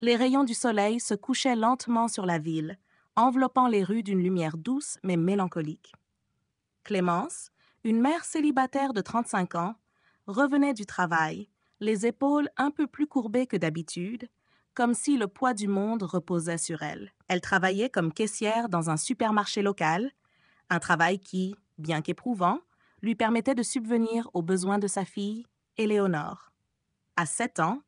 Les rayons du soleil se couchaient lentement sur la ville, enveloppant les rues d'une lumière douce mais mélancolique. Clémence, une mère célibataire de 35 ans, revenait du travail, les épaules un peu plus courbées que d'habitude, comme si le poids du monde reposait sur elle. Elle travaillait comme caissière dans un supermarché local, un travail qui, bien qu'éprouvant, lui permettait de subvenir aux besoins de sa fille, Éléonore. À 7 ans,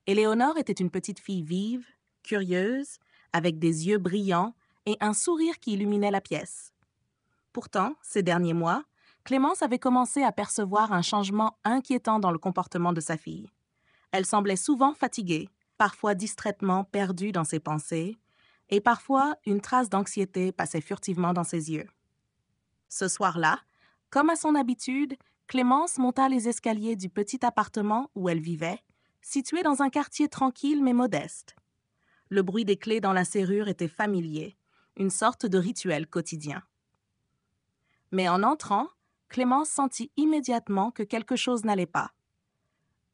Éléonore était une petite fille vive, curieuse, avec des yeux brillants et un sourire qui illuminait la pièce. Pourtant, ces derniers mois, Clémence avait commencé à percevoir un changement inquiétant dans le comportement de sa fille. Elle semblait souvent fatiguée, parfois distraitement perdue dans ses pensées, et parfois une trace d'anxiété passait furtivement dans ses yeux. Ce soir-là, comme à son habitude, Clémence monta les escaliers du petit appartement où elle vivait, situé dans un quartier tranquille mais modeste. Le bruit des clés dans la serrure était familier, une sorte de rituel quotidien. Mais en entrant, Clémence sentit immédiatement que quelque chose n'allait pas.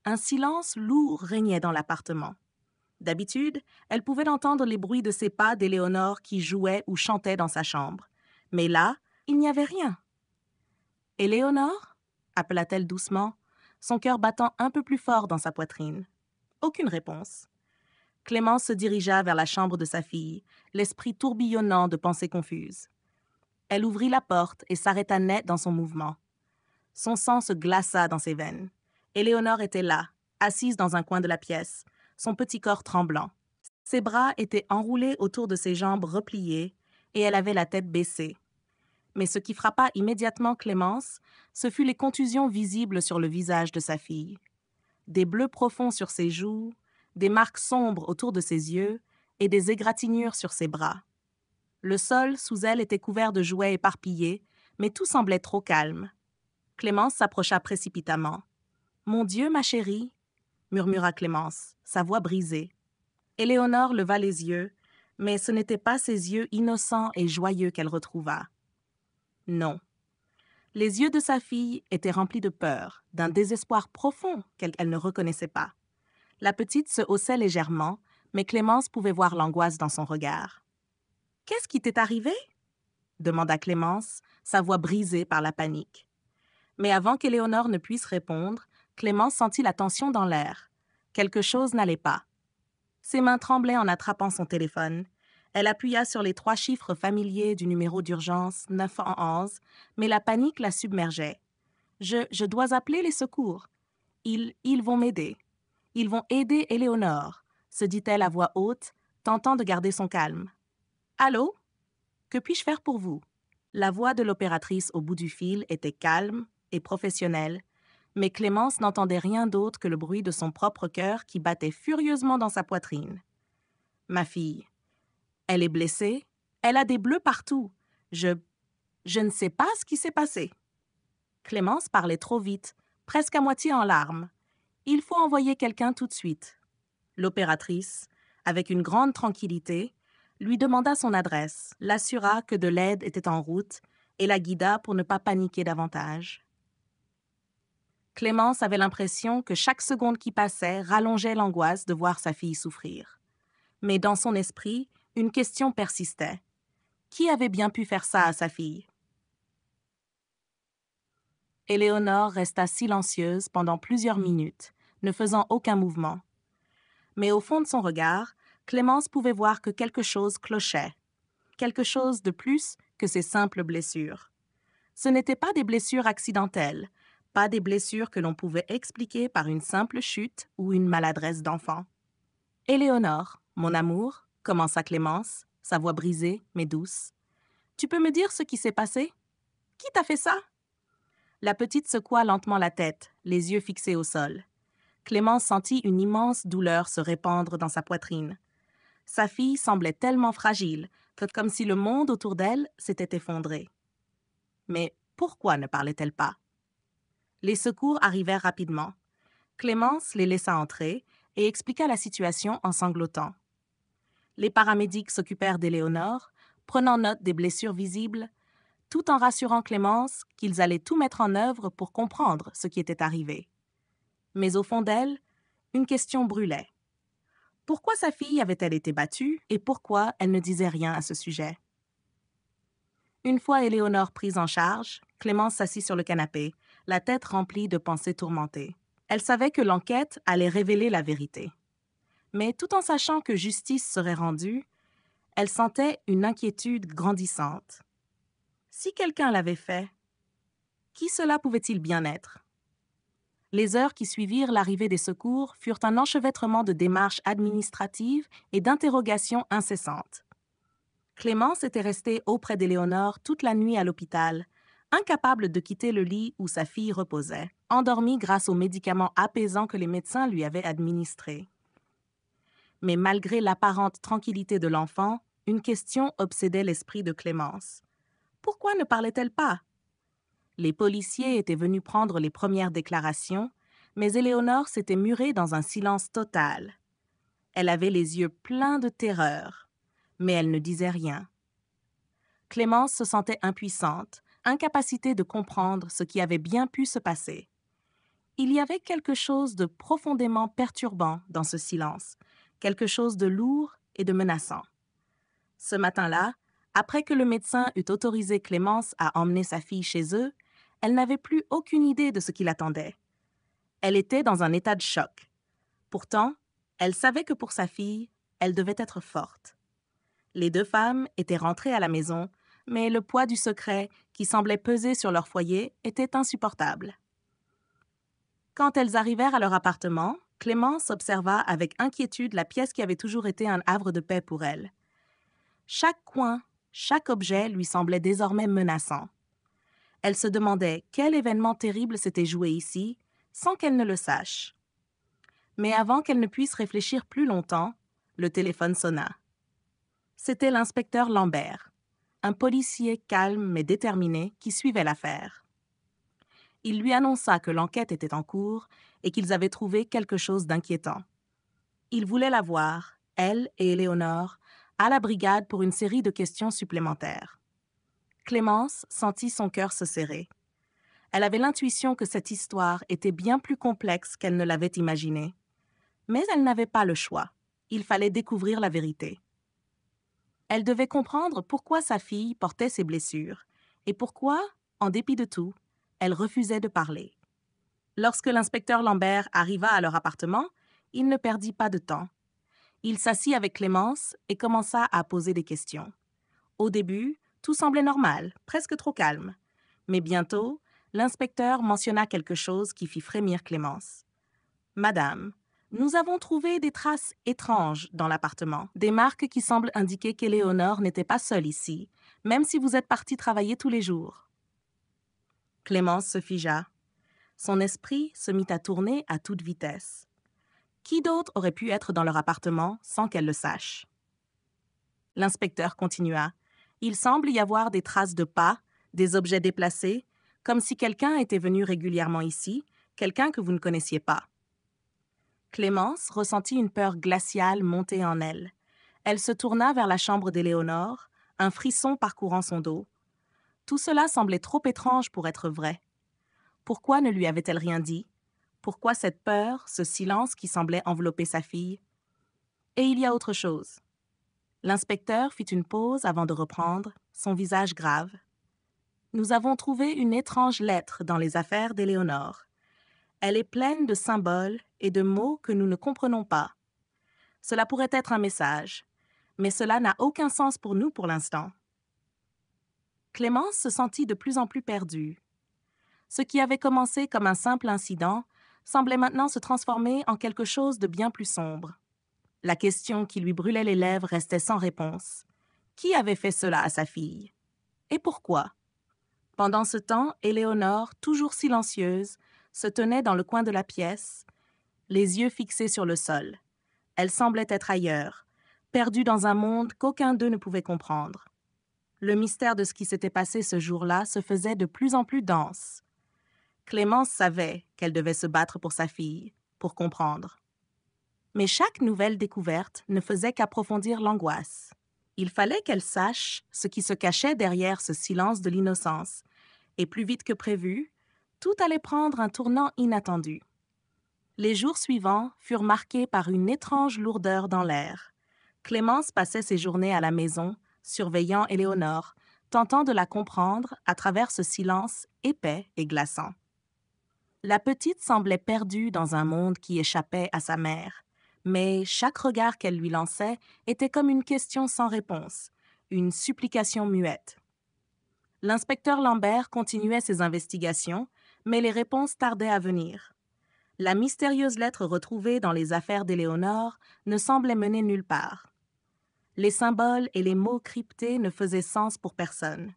Un silence lourd régnait dans l'appartement. D'habitude, elle pouvait entendre les bruits de ses pas d'Éléonore qui jouait ou chantait dans sa chambre. Mais là, il n'y avait rien. « Éléonore » appela-t-elle doucement, son cœur battant un peu plus fort dans sa poitrine. Aucune réponse. Clémence se dirigea vers la chambre de sa fille, l'esprit tourbillonnant de pensées confuses. Elle ouvrit la porte et s'arrêta net dans son mouvement. Son sang se glaça dans ses veines. Éléonore était là, assise dans un coin de la pièce, son petit corps tremblant. Ses bras étaient enroulés autour de ses jambes repliées et elle avait la tête baissée. Mais ce qui frappa immédiatement Clémence, ce fut les contusions visibles sur le visage de sa fille. Des bleus profonds sur ses joues, des marques sombres autour de ses yeux et des égratignures sur ses bras. Le sol sous elle était couvert de jouets éparpillés, mais tout semblait trop calme. Clémence s'approcha précipitamment. « Mon Dieu, ma chérie !» murmura Clémence, sa voix brisée. Éléonore leva les yeux, mais ce n'étaient pas ses yeux innocents et joyeux qu'elle retrouva. Non. Les yeux de sa fille étaient remplis de peur, d'un désespoir profond qu'elle ne reconnaissait pas. La petite se haussait légèrement, mais Clémence pouvait voir l'angoisse dans son regard. « Qu'est-ce qui t'est arrivé ?» demanda Clémence, sa voix brisée par la panique. Mais avant qu'Éléonore ne puisse répondre, Clémence sentit la tension dans l'air. Quelque chose n'allait pas. Ses mains tremblaient en attrapant son téléphone. Elle appuya sur les 3 chiffres familiers du numéro d'urgence 911, mais la panique la submergeait. « Je dois appeler les secours. Ils vont m'aider. Ils vont aider Éléonore », se dit-elle à voix haute, tentant de garder son calme. « Allô? Que puis-je faire pour vous ?» La voix de l'opératrice au bout du fil était calme et professionnelle, mais Clémence n'entendait rien d'autre que le bruit de son propre cœur qui battait furieusement dans sa poitrine. « Ma fille, elle est blessée, elle a des bleus partout. Je ne sais pas ce qui s'est passé. » Clémence parlait trop vite, presque à moitié en larmes. « Il faut envoyer quelqu'un tout de suite. » L'opératrice, avec une grande tranquillité, lui demanda son adresse, l'assura que de l'aide était en route et la guida pour ne pas paniquer davantage. Clémence avait l'impression que chaque seconde qui passait rallongeait l'angoisse de voir sa fille souffrir. Mais dans son esprit, une question persistait. Qui avait bien pu faire ça à sa fille? Éléonore resta silencieuse pendant plusieurs minutes, ne faisant aucun mouvement. Mais au fond de son regard, Clémence pouvait voir que quelque chose clochait. Quelque chose de plus que ses simples blessures. Ce n'étaient pas des blessures accidentelles, pas des blessures que l'on pouvait expliquer par une simple chute ou une maladresse d'enfant. « Éléonore, mon amour, » commença Clémence, sa voix brisée mais douce. « Tu peux me dire ce qui s'est passé? Qui t'a fait ça? » La petite secoua lentement la tête, les yeux fixés au sol. Clémence sentit une immense douleur se répandre dans sa poitrine. Sa fille semblait tellement fragile, comme si le monde autour d'elle s'était effondré. Mais pourquoi ne parlait-elle pas? Les secours arrivèrent rapidement. Clémence les laissa entrer et expliqua la situation en sanglotant. Les paramédics s'occupèrent d'Éléonore, prenant note des blessures visibles, tout en rassurant Clémence qu'ils allaient tout mettre en œuvre pour comprendre ce qui était arrivé. Mais au fond d'elle, une question brûlait. Pourquoi sa fille avait-elle été battue et pourquoi elle ne disait rien à ce sujet? Une fois Éléonore prise en charge, Clémence s'assit sur le canapé, la tête remplie de pensées tourmentées. Elle savait que l'enquête allait révéler la vérité. Mais tout en sachant que justice serait rendue, elle sentait une inquiétude grandissante. Si quelqu'un l'avait fait, qui cela pouvait-il bien être? Les heures qui suivirent l'arrivée des secours furent un enchevêtrement de démarches administratives et d'interrogations incessantes. Clémence était restée auprès d'Éléonore toute la nuit à l'hôpital, incapable de quitter le lit où sa fille reposait, endormie grâce aux médicaments apaisants que les médecins lui avaient administrés. Mais malgré l'apparente tranquillité de l'enfant, une question obsédait l'esprit de Clémence. Pourquoi ne parlait-elle pas? Les policiers étaient venus prendre les premières déclarations, mais Éléonore s'était murée dans un silence total. Elle avait les yeux pleins de terreur, mais elle ne disait rien. Clémence se sentait impuissante, incapacité de comprendre ce qui avait bien pu se passer. Il y avait quelque chose de profondément perturbant dans ce silence, quelque chose de lourd et de menaçant. Ce matin-là, après que le médecin eut autorisé Clémence à emmener sa fille chez eux, elle n'avait plus aucune idée de ce qui l'attendait. Elle était dans un état de choc. Pourtant, elle savait que pour sa fille, elle devait être forte. Les deux femmes étaient rentrées à la maison, mais le poids du secret qui semblait peser sur leur foyer était insupportable. Quand elles arrivèrent à leur appartement, Clémence observa avec inquiétude la pièce qui avait toujours été un havre de paix pour elle. Chaque coin, chaque objet lui semblait désormais menaçant. Elle se demandait quel événement terrible s'était joué ici, sans qu'elle ne le sache. Mais avant qu'elle ne puisse réfléchir plus longtemps, le téléphone sonna. C'était l'inspecteur Lambert, un policier calme mais déterminé qui suivait l'affaire. Il lui annonça que l'enquête était en cours et qu'ils avaient trouvé quelque chose d'inquiétant. Il voulait la voir, elle et Éléonore, à la brigade pour une série de questions supplémentaires. Clémence sentit son cœur se serrer. Elle avait l'intuition que cette histoire était bien plus complexe qu'elle ne l'avait imaginé. Mais elle n'avait pas le choix. Il fallait découvrir la vérité. Elle devait comprendre pourquoi sa fille portait ses blessures et pourquoi, en dépit de tout, elle refusait de parler. Lorsque l'inspecteur Lambert arriva à leur appartement, il ne perdit pas de temps. Il s'assit avec Clémence et commença à poser des questions. Au début, tout semblait normal, presque trop calme. Mais bientôt, l'inspecteur mentionna quelque chose qui fit frémir Clémence. « Madame, nous avons trouvé des traces étranges dans l'appartement, des marques qui semblent indiquer qu'Éléonore n'était pas seule ici, même si vous êtes partie travailler tous les jours. » Clémence se figea. Son esprit se mit à tourner à toute vitesse. Qui d'autre aurait pu être dans leur appartement sans qu'elle le sache? L'inspecteur continua. Il semble y avoir des traces de pas, des objets déplacés, comme si quelqu'un était venu régulièrement ici, quelqu'un que vous ne connaissiez pas. Clémence ressentit une peur glaciale monter en elle. Elle se tourna vers la chambre d'Éléonore, un frisson parcourant son dos. Tout cela semblait trop étrange pour être vrai. Pourquoi ne lui avait-elle rien dit? Pourquoi cette peur, ce silence qui semblait envelopper sa fille? Et il y a autre chose. L'inspecteur fit une pause avant de reprendre, son visage grave. Nous avons trouvé une étrange lettre dans les affaires d'Éléonore. Elle est pleine de symboles et de mots que nous ne comprenons pas. Cela pourrait être un message, mais cela n'a aucun sens pour nous pour l'instant. Clémence se sentit de plus en plus perdue. Ce qui avait commencé comme un simple incident semblait maintenant se transformer en quelque chose de bien plus sombre. La question qui lui brûlait les lèvres restait sans réponse. Qui avait fait cela à sa fille? Et pourquoi? Pendant ce temps, Éléonore, toujours silencieuse, se tenait dans le coin de la pièce, les yeux fixés sur le sol. Elle semblait être ailleurs, perdue dans un monde qu'aucun d'eux ne pouvait comprendre. Le mystère de ce qui s'était passé ce jour-là se faisait de plus en plus dense. Clémence savait qu'elle devait se battre pour sa fille, pour comprendre. Mais chaque nouvelle découverte ne faisait qu'approfondir l'angoisse. Il fallait qu'elle sache ce qui se cachait derrière ce silence de l'innocence, et plus vite que prévu, tout allait prendre un tournant inattendu. Les jours suivants furent marqués par une étrange lourdeur dans l'air. Clémence passait ses journées à la maison, surveillant Éléonore, tentant de la comprendre à travers ce silence épais et glaçant. La petite semblait perdue dans un monde qui échappait à sa mère, mais chaque regard qu'elle lui lançait était comme une question sans réponse, une supplication muette. L'inspecteur Lambert continuait ses investigations, mais les réponses tardaient à venir. La mystérieuse lettre retrouvée dans les affaires d'Éléonore ne semblait mener nulle part. Les symboles et les mots cryptés ne faisaient sens pour personne.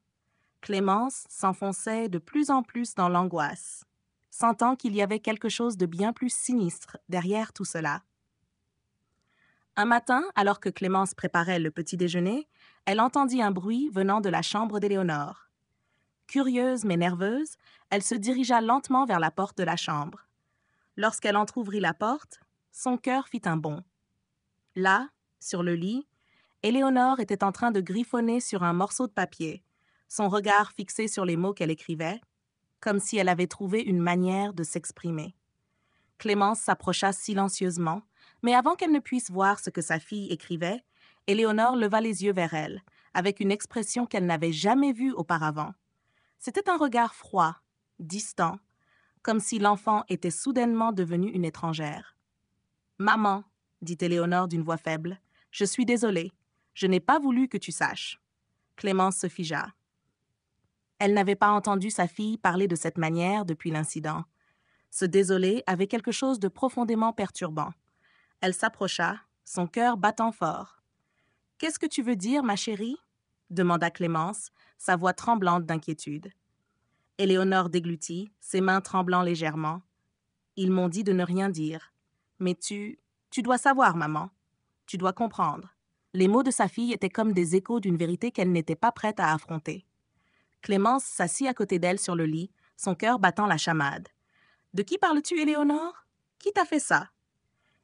Clémence s'enfonçait de plus en plus dans l'angoisse, sentant qu'il y avait quelque chose de bien plus sinistre derrière tout cela. Un matin, alors que Clémence préparait le petit déjeuner, elle entendit un bruit venant de la chambre d'Éléonore. Curieuse mais nerveuse, elle se dirigea lentement vers la porte de la chambre. Lorsqu'elle entr'ouvrit la porte, son cœur fit un bond. Là, sur le lit, Éléonore était en train de griffonner sur un morceau de papier, son regard fixé sur les mots qu'elle écrivait, comme si elle avait trouvé une manière de s'exprimer. Clémence s'approcha silencieusement, mais avant qu'elle ne puisse voir ce que sa fille écrivait, Éléonore leva les yeux vers elle, avec une expression qu'elle n'avait jamais vue auparavant. C'était un regard froid, distant, comme si l'enfant était soudainement devenue une étrangère. « Maman, » dit Éléonore d'une voix faible, « je suis désolée. Je n'ai pas voulu que tu saches. » Clémence se figea. Elle n'avait pas entendu sa fille parler de cette manière depuis l'incident. Se désoler avait quelque chose de profondément perturbant. Elle s'approcha, son cœur battant fort. « Qu'est-ce que tu veux dire, ma chérie ?» demanda Clémence, sa voix tremblante d'inquiétude. Éléonore déglutit, ses mains tremblant légèrement. « Ils m'ont dit de ne rien dire. Mais tu dois savoir, maman. Tu dois comprendre. » Les mots de sa fille étaient comme des échos d'une vérité qu'elle n'était pas prête à affronter. Clémence s'assit à côté d'elle sur le lit, son cœur battant la chamade. « De qui parles-tu, Éléonore? Qui t'a fait ça? »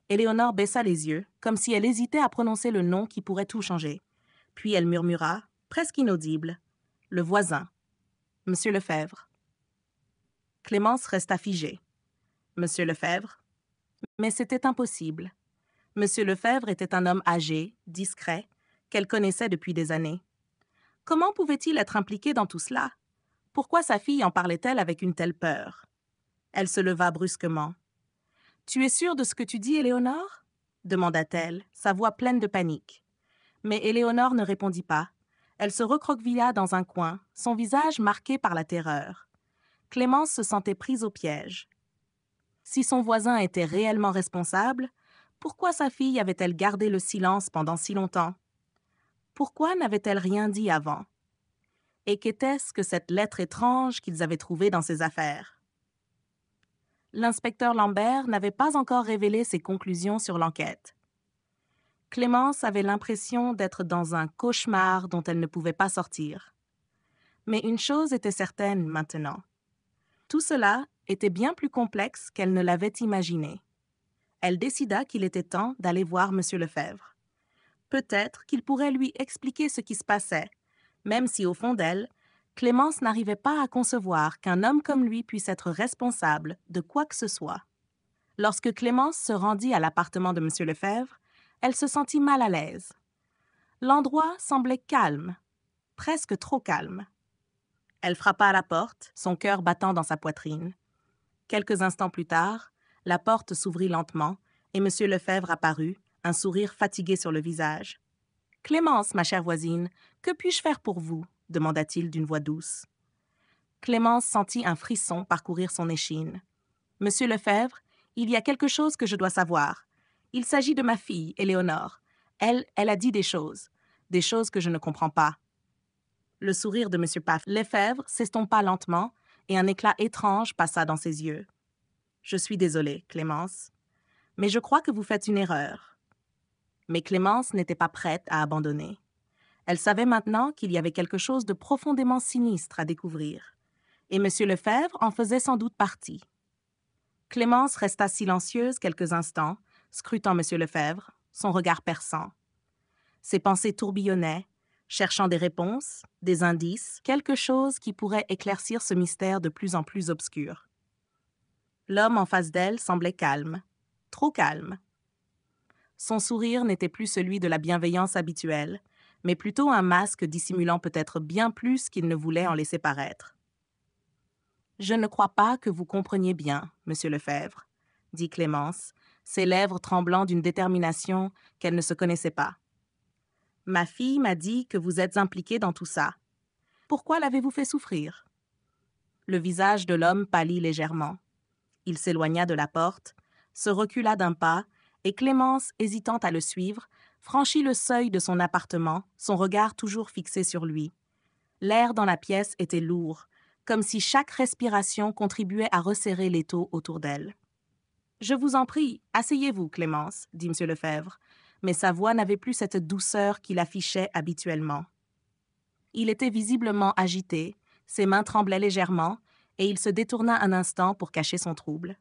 Éléonore baissa les yeux, comme si elle hésitait à prononcer le nom qui pourrait tout changer. Puis elle murmura, presque inaudible, « Le voisin. Monsieur Lefebvre. » Clémence resta figée. « Monsieur Lefebvre? » Mais c'était impossible. Monsieur Lefebvre était un homme âgé, discret, qu'elle connaissait depuis des années. Comment pouvait-il être impliqué dans tout cela? Pourquoi sa fille en parlait-elle avec une telle peur? Elle se leva brusquement. « Tu es sûre de ce que tu dis, Éléonore ?» demanda-t-elle, sa voix pleine de panique. Mais Éléonore ne répondit pas. Elle se recroquevilla dans un coin, son visage marqué par la terreur. Clémence se sentait prise au piège. Si son voisin était réellement responsable, pourquoi sa fille avait-elle gardé le silence pendant si longtemps? Pourquoi n'avait-elle rien dit avant? Et qu'était-ce que cette lettre étrange qu'ils avaient trouvée dans ses affaires? L'inspecteur Lambert n'avait pas encore révélé ses conclusions sur l'enquête. Clémence avait l'impression d'être dans un cauchemar dont elle ne pouvait pas sortir. Mais une chose était certaine maintenant. Tout cela était bien plus complexe qu'elle ne l'avait imaginé. Elle décida qu'il était temps d'aller voir M. Lefebvre. Peut-être qu'il pourrait lui expliquer ce qui se passait, même si au fond d'elle, Clémence n'arrivait pas à concevoir qu'un homme comme lui puisse être responsable de quoi que ce soit. Lorsque Clémence se rendit à l'appartement de M. Lefebvre, elle se sentit mal à l'aise. L'endroit semblait calme, presque trop calme. Elle frappa à la porte, son cœur battant dans sa poitrine. Quelques instants plus tard, la porte s'ouvrit lentement et M. Lefebvre apparut, un sourire fatigué sur le visage. « Clémence, ma chère voisine, que puis-je faire pour vous ?» demanda-t-il d'une voix douce. Clémence sentit un frisson parcourir son échine. « Monsieur Lefebvre, il y a quelque chose que je dois savoir. Il s'agit de ma fille, Éléonore. Elle a dit des choses que je ne comprends pas. » Le sourire de M. Paf Lefebvre s'estompa lentement et un éclat étrange passa dans ses yeux. « Je suis désolée, Clémence, mais je crois que vous faites une erreur. » Mais Clémence n'était pas prête à abandonner. Elle savait maintenant qu'il y avait quelque chose de profondément sinistre à découvrir, et M. Lefebvre en faisait sans doute partie. Clémence resta silencieuse quelques instants, scrutant M. Lefebvre, son regard perçant. Ses pensées tourbillonnaient, cherchant des réponses, des indices, quelque chose qui pourrait éclaircir ce mystère de plus en plus obscur. L'homme en face d'elle semblait calme, trop calme. Son sourire n'était plus celui de la bienveillance habituelle, mais plutôt un masque dissimulant peut-être bien plus qu'il ne voulait en laisser paraître. « Je ne crois pas que vous compreniez bien, monsieur Lefebvre, » dit Clémence, ses lèvres tremblant d'une détermination qu'elle ne se connaissait pas. « Ma fille m'a dit que vous êtes impliqué dans tout ça. Pourquoi l'avez-vous fait souffrir? » Le visage de l'homme pâlit légèrement. Il s'éloigna de la porte, se recula d'un pas, et Clémence, hésitant à le suivre, franchit le seuil de son appartement, son regard toujours fixé sur lui. L'air dans la pièce était lourd, comme si chaque respiration contribuait à resserrer l'étau autour d'elle. « Je vous en prie, asseyez-vous, Clémence, » dit M. Lefebvre, mais sa voix n'avait plus cette douceur qu'il affichait habituellement. Il était visiblement agité, ses mains tremblaient légèrement, et il se détourna un instant pour cacher son trouble.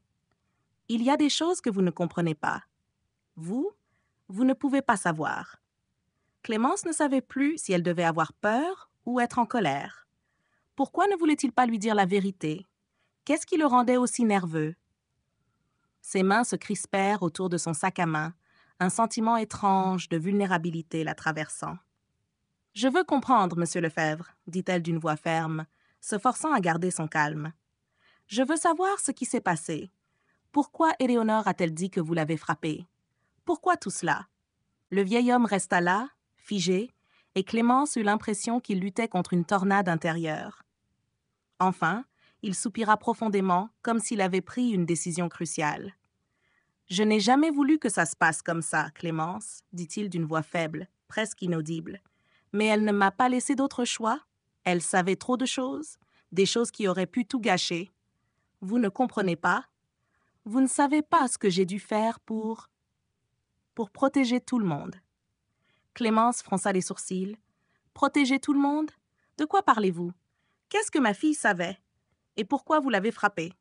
« Il y a des choses que vous ne comprenez pas. Vous ne pouvez pas savoir. » Clémence ne savait plus si elle devait avoir peur ou être en colère. Pourquoi ne voulait-il pas lui dire la vérité? Qu'est-ce qui le rendait aussi nerveux? Ses mains se crispèrent autour de son sac à main, un sentiment étrange de vulnérabilité la traversant. « Je veux comprendre, monsieur Lefebvre, » dit-elle d'une voix ferme, se forçant à garder son calme. « Je veux savoir ce qui s'est passé. Pourquoi Éléonore a-t-elle dit que vous l'avez frappée? Pourquoi tout cela? » Le vieil homme resta là, figé, et Clémence eut l'impression qu'il luttait contre une tornade intérieure. Enfin, il soupira profondément, comme s'il avait pris une décision cruciale. « Je n'ai jamais voulu que ça se passe comme ça, Clémence, » dit-il d'une voix faible, presque inaudible. « Mais elle ne m'a pas laissé d'autre choix. Elle savait trop de choses, des choses qui auraient pu tout gâcher. Vous ne comprenez pas? Vous ne savez pas ce que j'ai dû faire pour protéger tout le monde. » Clémence fronça les sourcils. « Protéger tout le monde? De quoi parlez-vous? Qu'est-ce que ma fille savait? Et pourquoi vous l'avez frappée? »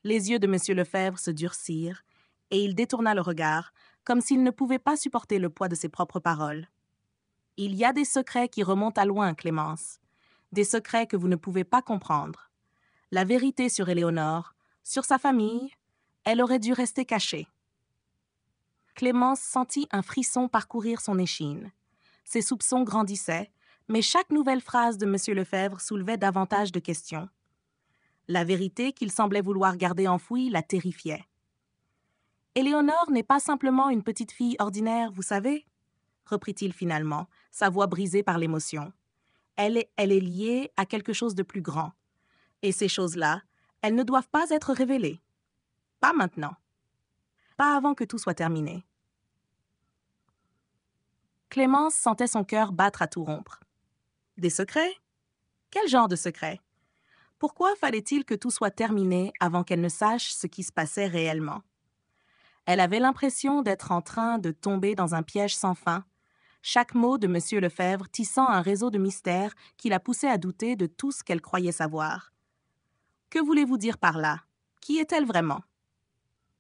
Les yeux de M. Lefebvre se durcirent, et il détourna le regard, comme s'il ne pouvait pas supporter le poids de ses propres paroles. « Il y a des secrets qui remontent à loin, Clémence. Des secrets que vous ne pouvez pas comprendre. La vérité sur Éléonore, sur sa famille, elle aurait dû rester cachée. » Clémence sentit un frisson parcourir son échine. Ses soupçons grandissaient, mais chaque nouvelle phrase de M. Lefebvre soulevait davantage de questions. La vérité qu'il semblait vouloir garder enfouie la terrifiait. « Éléonore n'est pas simplement une petite fille ordinaire, vous savez, » reprit-il finalement, sa voix brisée par l'émotion. « Elle est liée à quelque chose de plus grand. Et ces choses-là, elles ne doivent pas être révélées. Pas maintenant. Pas avant que tout soit terminé. » Clémence sentait son cœur battre à tout rompre. Des secrets? Quel genre de secrets? Pourquoi fallait-il que tout soit terminé avant qu'elle ne sache ce qui se passait réellement? Elle avait l'impression d'être en train de tomber dans un piège sans fin, chaque mot de M. Lefebvre tissant un réseau de mystères qui la poussait à douter de tout ce qu'elle croyait savoir. « Que voulez-vous dire par là? Qui est-elle vraiment? »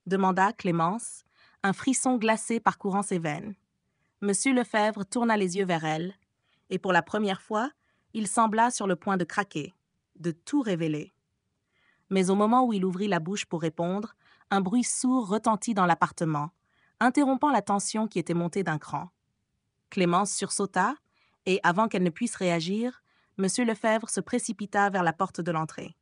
demanda Clémence, un frisson glacé parcourant ses veines. M. Lefebvre tourna les yeux vers elle, et pour la première fois, il sembla sur le point de craquer, de tout révéler. Mais au moment où il ouvrit la bouche pour répondre, un bruit sourd retentit dans l'appartement, interrompant la tension qui était montée d'un cran. Clémence sursauta, et avant qu'elle ne puisse réagir, M. Lefebvre se précipita vers la porte de l'entrée.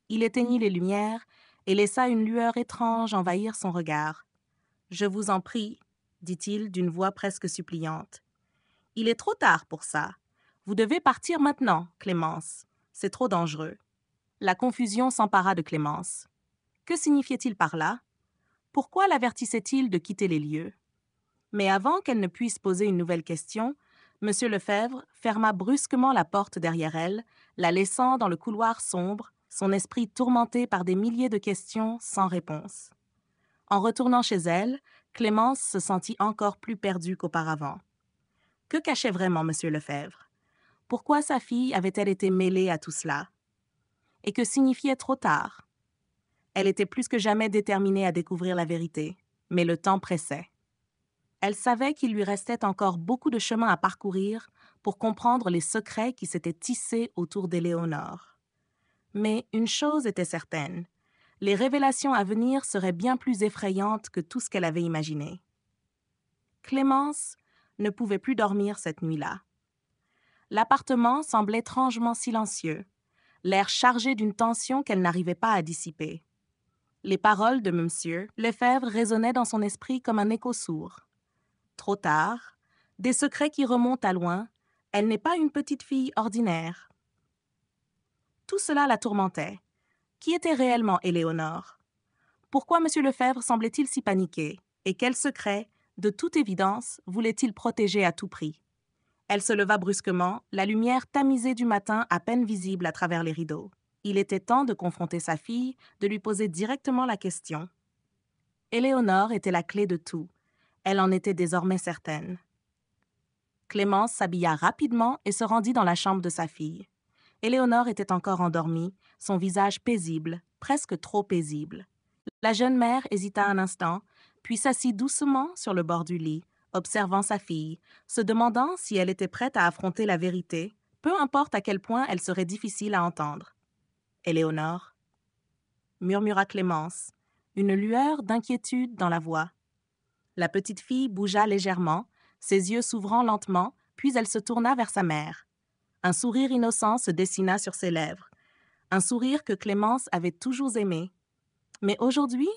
Il éteignit les lumières et laissa une lueur étrange envahir son regard. « Je vous en prie, » dit-il d'une voix presque suppliante. « Il est trop tard pour ça. Vous devez partir maintenant, Clémence. C'est trop dangereux. » La confusion s'empara de Clémence. Que signifiait-il par là? Pourquoi l'avertissait-il de quitter les lieux? Mais avant qu'elle ne puisse poser une nouvelle question, M. Lefebvre ferma brusquement la porte derrière elle, la laissant dans le couloir sombre, son esprit tourmenté par des milliers de questions sans réponse. En retournant chez elle, Clémence se sentit encore plus perdue qu'auparavant. Que cachait vraiment M. Lefebvre? Pourquoi sa fille avait-elle été mêlée à tout cela? Et que signifiait trop tard? Elle était plus que jamais déterminée à découvrir la vérité, mais le temps pressait. Elle savait qu'il lui restait encore beaucoup de chemin à parcourir pour comprendre les secrets qui s'étaient tissés autour d'Éléonore. Mais une chose était certaine, Les révélations à venir seraient bien plus effrayantes que tout ce qu'elle avait imaginé. Clémence ne pouvait plus dormir cette nuit-là. L'appartement semblait étrangement silencieux, l'air chargé d'une tension qu'elle n'arrivait pas à dissiper. Les paroles de M. Lefebvre résonnaient dans son esprit comme un écho sourd. Trop tard, des secrets qui remontent à loin, elle n'est pas une petite fille ordinaire. Tout cela la tourmentait. Qui était réellement Éléonore? Pourquoi M. Lefebvre semblait-il si paniqué? Et quel secret, de toute évidence, voulait-il protéger à tout prix? Elle se leva brusquement, la lumière tamisée du matin à peine visible à travers les rideaux. Il était temps de confronter sa fille, de lui poser directement la question. Éléonore était la clé de tout. Elle en était désormais certaine. Clémence s'habilla rapidement et se rendit dans la chambre de sa fille. Éléonore était encore endormie, son visage paisible, presque trop paisible. La jeune mère hésita un instant, puis s'assit doucement sur le bord du lit, observant sa fille, se demandant si elle était prête à affronter la vérité, peu importe à quel point elle serait difficile à entendre. « Éléonore » murmura Clémence, une lueur d'inquiétude dans la voix. La petite fille bougea légèrement, ses yeux s'ouvrant lentement, puis elle se tourna vers sa mère. Un sourire innocent se dessina sur ses lèvres, un sourire que Clémence avait toujours aimé. Mais aujourd'hui,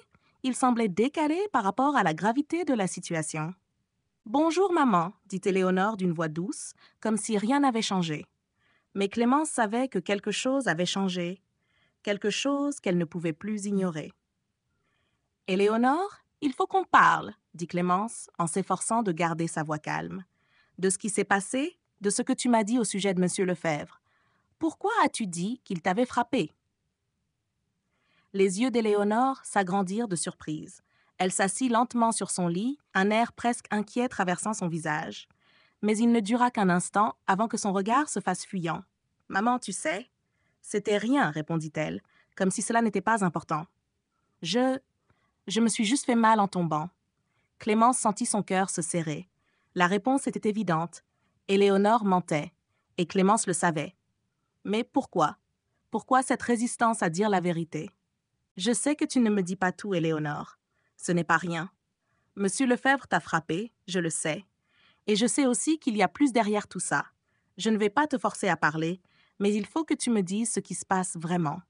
il semblait décalé par rapport à la gravité de la situation. « Bonjour, maman », dit Éléonore d'une voix douce, comme si rien n'avait changé. Mais Clémence savait que quelque chose avait changé, quelque chose qu'elle ne pouvait plus ignorer. « Éléonore, il faut qu'on parle », dit Clémence, en s'efforçant de garder sa voix calme. « De ce qui s'est passé, de ce que tu m'as dit au sujet de M. Lefebvre. Pourquoi as-tu dit qu'il t'avait frappé ?» Les yeux d'Éléonore s'agrandirent de surprise. Elle s'assit lentement sur son lit, un air presque inquiet traversant son visage. Mais il ne dura qu'un instant avant que son regard se fasse fuyant. « Maman, tu sais, c'était rien, répondit-elle, comme si cela n'était pas important. Je me suis juste fait mal en tombant. » Clémence sentit son cœur se serrer. La réponse était évidente. Éléonore mentait, et Clémence le savait. Mais pourquoi? Pourquoi cette résistance à dire la vérité? « Je sais que tu ne me dis pas tout, Éléonore. Ce n'est pas rien. Monsieur Lefebvre t'a frappé, je le sais. Et je sais aussi qu'il y a plus derrière tout ça. Je ne vais pas te forcer à parler, mais il faut que tu me dises ce qui se passe vraiment. »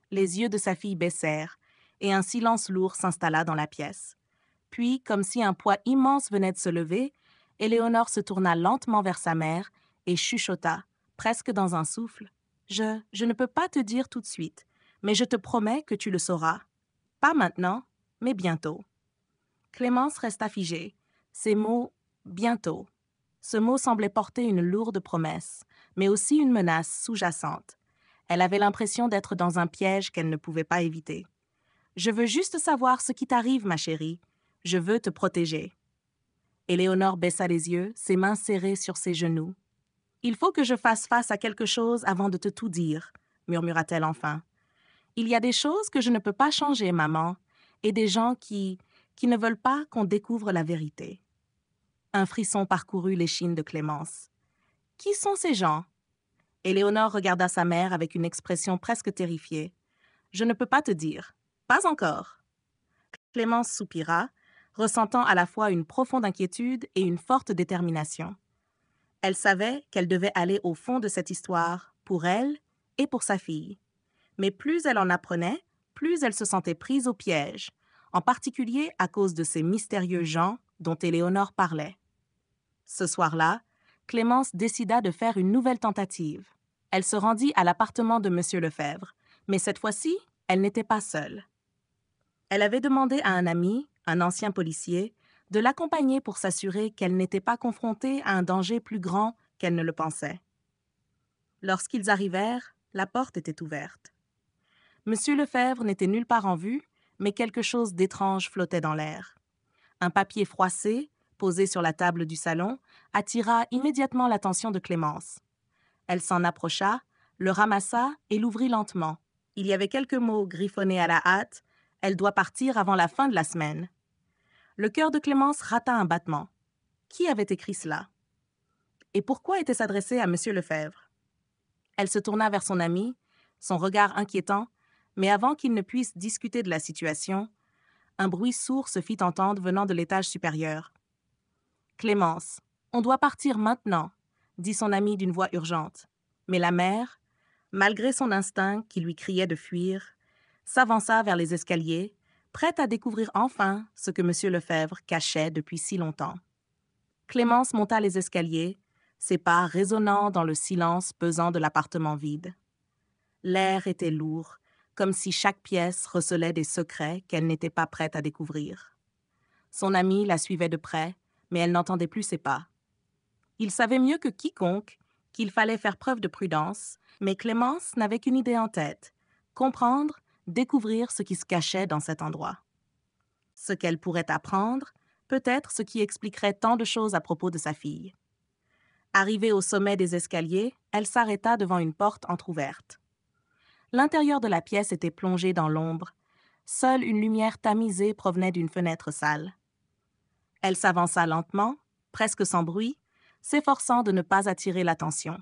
Les yeux de sa fille baissèrent, et un silence lourd s'installa dans la pièce. Puis, comme si un poids immense venait de se lever, Éléonore se tourna lentement vers sa mère et chuchota, presque dans un souffle. « Je ne peux pas te dire tout de suite, mais je te promets que tu le sauras. Pas maintenant, mais bientôt. » Clémence resta figée. Ces mots « bientôt ». Ce mot semblait porter une lourde promesse, mais aussi une menace sous-jacente. Elle avait l'impression d'être dans un piège qu'elle ne pouvait pas éviter. « Je veux juste savoir ce qui t'arrive, ma chérie. Je veux te protéger. » Éléonore baissa les yeux, ses mains serrées sur ses genoux. « Il faut que je fasse face à quelque chose avant de te tout dire, » murmura-t-elle enfin. « Il y a des choses que je ne peux pas changer, maman, et des gens qui ne veulent pas qu'on découvre la vérité. » Un frisson parcourut l'échine de Clémence. « Qui sont ces gens? » Éléonore regarda sa mère avec une expression presque terrifiée. « Je ne peux pas te dire. Pas encore. » Clémence soupira, ressentant à la fois une profonde inquiétude et une forte détermination. Elle savait qu'elle devait aller au fond de cette histoire, pour elle et pour sa fille. Mais plus elle en apprenait, plus elle se sentait prise au piège, en particulier à cause de ces mystérieux gens dont Éléonore parlait. Ce soir-là, Clémence décida de faire une nouvelle tentative. Elle se rendit à l'appartement de M. Lefebvre, mais cette fois-ci, elle n'était pas seule. Elle avait demandé à un ami, un ancien policier, de l'accompagner pour s'assurer qu'elle n'était pas confrontée à un danger plus grand qu'elle ne le pensait. Lorsqu'ils arrivèrent, la porte était ouverte. M. Lefebvre n'était nulle part en vue, mais quelque chose d'étrange flottait dans l'air. Un papier froissé, posé sur la table du salon, attira immédiatement l'attention de Clémence. Elle s'en approcha, le ramassa et l'ouvrit lentement. Il y avait quelques mots griffonnés à la hâte. « Elle doit partir avant la fin de la semaine. » Le cœur de Clémence rata un battement. Qui avait écrit cela? Et pourquoi était-ce adressé à M. Lefebvre? Elle se tourna vers son ami, son regard inquiétant, Mais avant qu'ils ne puissent discuter de la situation, un bruit sourd se fit entendre venant de l'étage supérieur. « Clémence, on doit partir maintenant », dit son amie d'une voix urgente. Mais la mère, malgré son instinct qui lui criait de fuir, s'avança vers les escaliers, prête à découvrir enfin ce que M. Lefebvre cachait depuis si longtemps. Clémence monta les escaliers, ses pas résonnant dans le silence pesant de l'appartement vide. L'air était lourd, comme si chaque pièce recelait des secrets qu'elle n'était pas prête à découvrir. Son amie la suivait de près, mais elle n'entendait plus ses pas. Il savait mieux que quiconque qu'il fallait faire preuve de prudence, mais Clémence n'avait qu'une idée en tête, comprendre, découvrir ce qui se cachait dans cet endroit. Ce qu'elle pourrait apprendre, peut-être ce qui expliquerait tant de choses à propos de sa fille. Arrivée au sommet des escaliers, elle s'arrêta devant une porte entr'ouverte. L'intérieur de la pièce était plongé dans l'ombre. Seule une lumière tamisée provenait d'une fenêtre sale. Elle s'avança lentement, presque sans bruit, s'efforçant de ne pas attirer l'attention.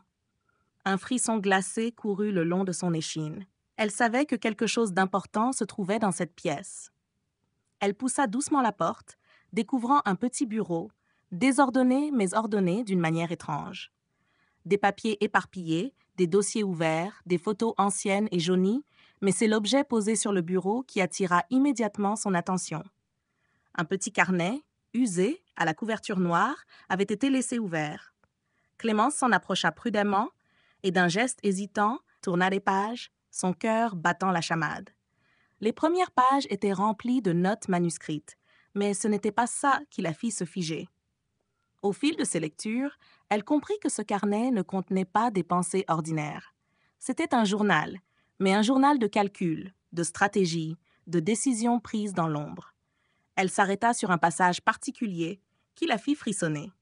Un frisson glacé courut le long de son échine. Elle savait que quelque chose d'important se trouvait dans cette pièce. Elle poussa doucement la porte, découvrant un petit bureau, désordonné mais ordonné d'une manière étrange. Des papiers éparpillés, des dossiers ouverts, des photos anciennes et jaunies, mais c'est l'objet posé sur le bureau qui attira immédiatement son attention. Un petit carnet, usé, à la couverture noire, avait été laissé ouvert. Clémence s'en approcha prudemment et d'un geste hésitant tourna les pages, son cœur battant la chamade. Les premières pages étaient remplies de notes manuscrites, mais ce n'était pas ça qui la fit se figer. Au fil de ses lectures, elle comprit que ce carnet ne contenait pas des pensées ordinaires. C'était un journal, mais un journal de calcul, de stratégie, de décisions prises dans l'ombre. Elle s'arrêta sur un passage particulier qui la fit frissonner.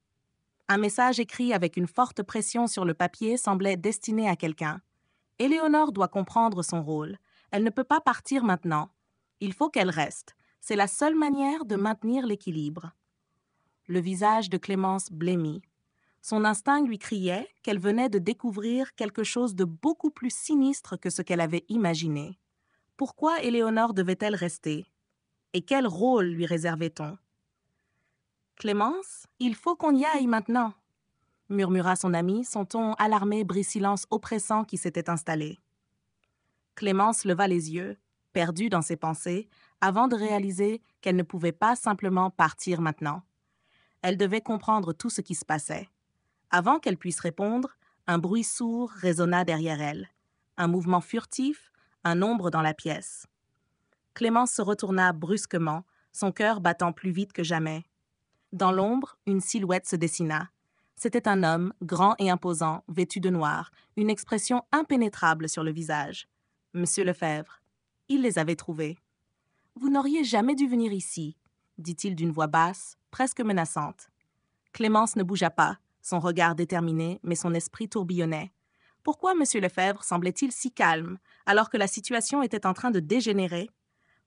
Un message écrit avec une forte pression sur le papier semblait destiné à quelqu'un. Éléonore doit comprendre son rôle. Elle ne peut pas partir maintenant. Il faut qu'elle reste. C'est la seule manière de maintenir l'équilibre. Le visage de Clémence blêmit. Son instinct lui criait qu'elle venait de découvrir quelque chose de beaucoup plus sinistre que ce qu'elle avait imaginé. Pourquoi Éléonore devait-elle rester? Et quel rôle lui réservait-on? « Clémence, il faut qu'on y aille maintenant », murmura son amie, son ton alarmé bris silence oppressant qui s'était installé. Clémence leva les yeux, perdue dans ses pensées, avant de réaliser qu'elle ne pouvait pas simplement partir maintenant. Elle devait comprendre tout ce qui se passait. Avant qu'elle puisse répondre, un bruit sourd résonna derrière elle. Un mouvement furtif, un ombre dans la pièce. Clémence se retourna brusquement, son cœur battant plus vite que jamais. Dans l'ombre, une silhouette se dessina. C'était un homme, grand et imposant, vêtu de noir, une expression impénétrable sur le visage. Monsieur Lefebvre. Il les avait trouvés. « Vous n'auriez jamais dû venir ici », dit-il d'une voix basse, presque menaçante. Clémence ne bougea pas, son regard déterminé, mais son esprit tourbillonnait. Pourquoi M. Lefebvre semblait-il si calme, alors que la situation était en train de dégénérer?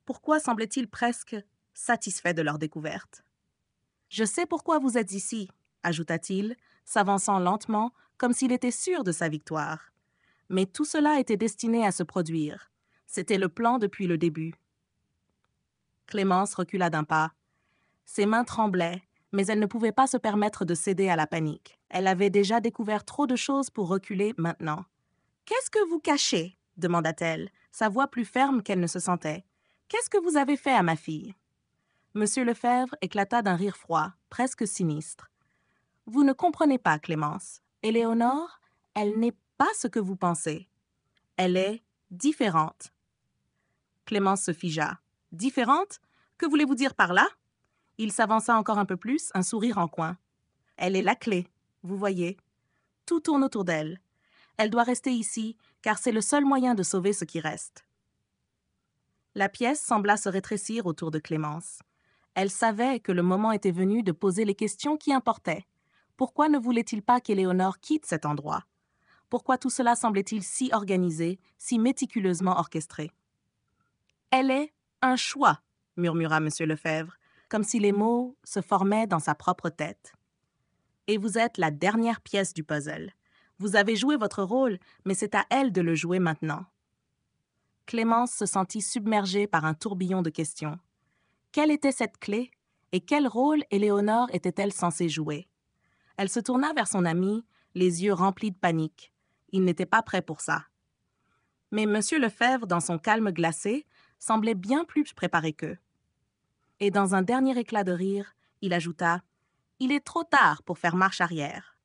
Pourquoi semblait-il presque satisfait de leur découverte? « Je sais pourquoi vous êtes ici », ajouta-t-il, s'avançant lentement, comme s'il était sûr de sa victoire. Mais tout cela était destiné à se produire. C'était le plan depuis le début. Clémence recula d'un pas. Ses mains tremblaient, mais elle ne pouvait pas se permettre de céder à la panique. Elle avait déjà découvert trop de choses pour reculer maintenant. « Qu'est-ce que vous cachez ?» demanda-t-elle, sa voix plus ferme qu'elle ne se sentait. « Qu'est-ce que vous avez fait à ma fille ?» Monsieur Lefebvre éclata d'un rire froid, presque sinistre. « Vous ne comprenez pas, Clémence. Éléonore, elle n'est pas ce que vous pensez. Elle est différente. » Clémence se figea. « Différente? Que voulez-vous dire par là? » Il s'avança encore un peu plus, un sourire en coin. « Elle est la clé, vous voyez. Tout tourne autour d'elle. Elle doit rester ici, car c'est le seul moyen de sauver ce qui reste. » La pièce sembla se rétrécir autour de Clémence. Elle savait que le moment était venu de poser les questions qui importaient. Pourquoi ne voulait-il pas qu'Éléonore quitte cet endroit? Pourquoi tout cela semblait-il si organisé, si méticuleusement orchestré? « Elle est un choix, » murmura M. Lefebvre, comme si les mots se formaient dans sa propre tête. « Et vous êtes la dernière pièce du puzzle. Vous avez joué votre rôle, mais c'est à elle de le jouer maintenant. » Clémence se sentit submergée par un tourbillon de questions. Quelle était cette clé et quel rôle Éléonore était-elle censée jouer? Elle se tourna vers son ami, les yeux remplis de panique. Il n'était pas prêt pour ça. Mais M. Lefebvre, dans son calme glacé, semblait bien plus préparé qu'eux. Et dans un dernier éclat de rire, il ajouta « Il est trop tard pour faire marche arrière ».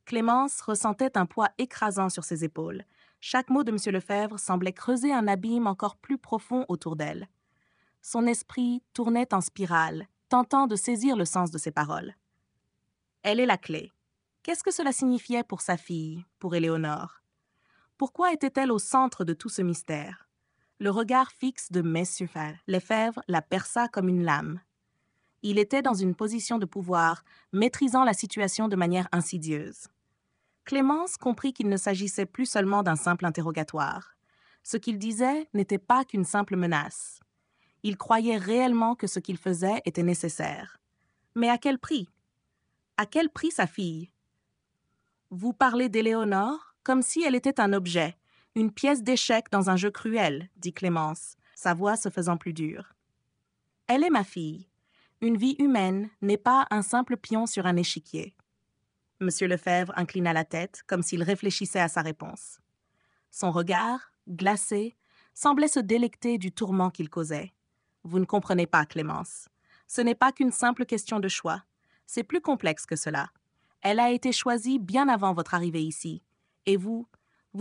Clémence ressentait un poids écrasant sur ses épaules. Chaque mot de M. Lefebvre semblait creuser un abîme encore plus profond autour d'elle. Son esprit tournait en spirale, tentant de saisir le sens de ses paroles. Elle est la clé. Qu'est-ce que cela signifiait pour sa fille, pour Éléonore? Pourquoi était-elle au centre de tout ce mystère? Le regard fixe de M. Lefebvre la perça comme une lame. Il était dans une position de pouvoir, maîtrisant la situation de manière insidieuse. Clémence comprit qu'il ne s'agissait plus seulement d'un simple interrogatoire. Ce qu'il disait n'était pas qu'une simple menace. Il croyait réellement que ce qu'il faisait était nécessaire. Mais à quel prix? À quel prix sa fille? Vous parlez d'Éléonore comme si elle était un objet, une pièce d'échec dans un jeu cruel, dit Clémence, sa voix se faisant plus dure. Elle est ma fille. Une vie humaine n'est pas un simple pion sur un échiquier. M. Lefebvre inclina la tête, comme s'il réfléchissait à sa réponse. Son regard, glacé, semblait se délecter du tourment qu'il causait. Vous ne comprenez pas, Clémence. Ce n'est pas qu'une simple question de choix. C'est plus complexe que cela. Elle a été choisie bien avant votre arrivée ici. Et vous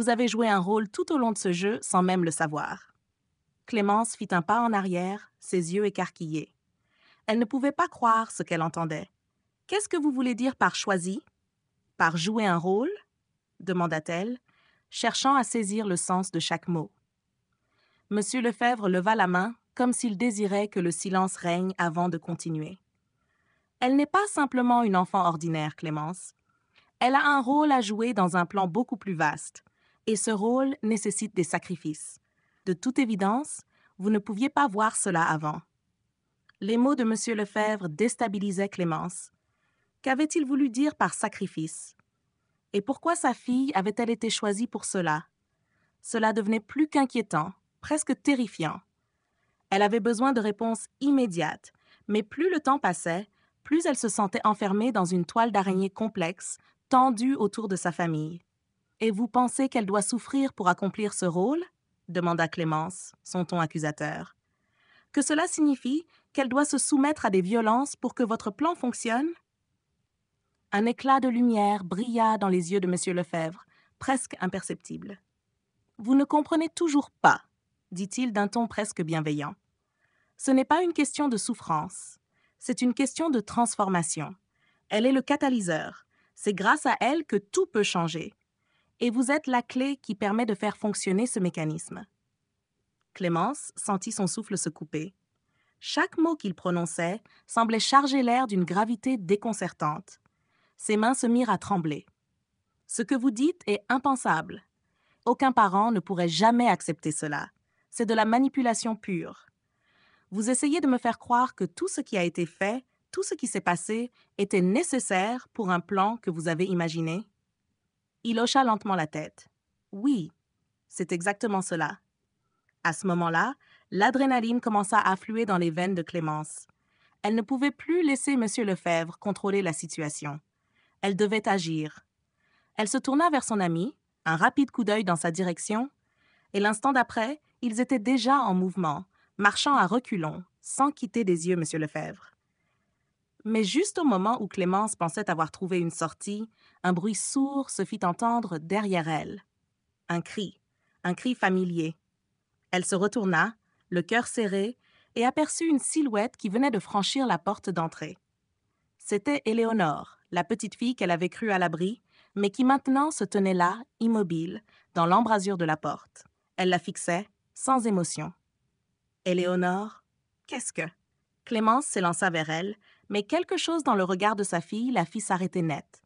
avez joué un rôle tout au long de ce jeu sans même le savoir. Clémence fit un pas en arrière, ses yeux écarquillés. Elle ne pouvait pas croire ce qu'elle entendait. « Qu'est-ce que vous voulez dire par choisi? Par jouer un rôle? » demanda-t-elle, cherchant à saisir le sens de chaque mot. M. Lefebvre leva la main, comme s'il désirait que le silence règne avant de continuer. « Elle n'est pas simplement une enfant ordinaire, Clémence. Elle a un rôle à jouer dans un plan beaucoup plus vaste, et ce rôle nécessite des sacrifices. De toute évidence, vous ne pouviez pas voir cela avant. » Les mots de M. Lefebvre déstabilisaient Clémence. Qu'avait-il voulu dire par sacrifice? Et pourquoi sa fille avait-elle été choisie pour cela? Cela devenait plus qu'inquiétant, presque terrifiant. Elle avait besoin de réponses immédiates, mais plus le temps passait, plus elle se sentait enfermée dans une toile d'araignée complexe, tendue autour de sa famille. « Et vous pensez qu'elle doit souffrir pour accomplir ce rôle? » demanda Clémence, son ton accusateur. « Que cela signifie qu'elle doit se soumettre à des violences pour que votre plan fonctionne? » Un éclat de lumière brilla dans les yeux de M. Lefebvre, presque imperceptible. « Vous ne comprenez toujours pas, » dit-il d'un ton presque bienveillant. « Ce n'est pas une question de souffrance, c'est une question de transformation. Elle est le catalyseur. C'est grâce à elle que tout peut changer. Et vous êtes la clé qui permet de faire fonctionner ce mécanisme. » Clémence sentit son souffle se couper. Chaque mot qu'il prononçait semblait charger l'air d'une gravité déconcertante. Ses mains se mirent à trembler. « Ce que vous dites est impensable. Aucun parent ne pourrait jamais accepter cela. C'est de la manipulation pure. Vous essayez de me faire croire que tout ce qui a été fait, tout ce qui s'est passé, était nécessaire pour un plan que vous avez imaginé? » Il hocha lentement la tête. « Oui, c'est exactement cela. » À ce moment-là, l'adrénaline commença à affluer dans les veines de Clémence. Elle ne pouvait plus laisser M. Lefebvre contrôler la situation. Elle devait agir. Elle se tourna vers son ami, un rapide coup d'œil dans sa direction, et l'instant d'après, ils étaient déjà en mouvement, marchant à reculons, sans quitter des yeux M. Lefebvre. Mais juste au moment où Clémence pensait avoir trouvé une sortie, un bruit sourd se fit entendre derrière elle. Un cri familier. Elle se retourna, le cœur serré, et aperçut une silhouette qui venait de franchir la porte d'entrée. C'était Éléonore, la petite fille qu'elle avait crue à l'abri, mais qui maintenant se tenait là, immobile, dans l'embrasure de la porte. Elle la fixait, sans émotion. « Éléonore, qu'est-ce que... » Clémence s'élança vers elle, mais quelque chose dans le regard de sa fille la fit s'arrêter net.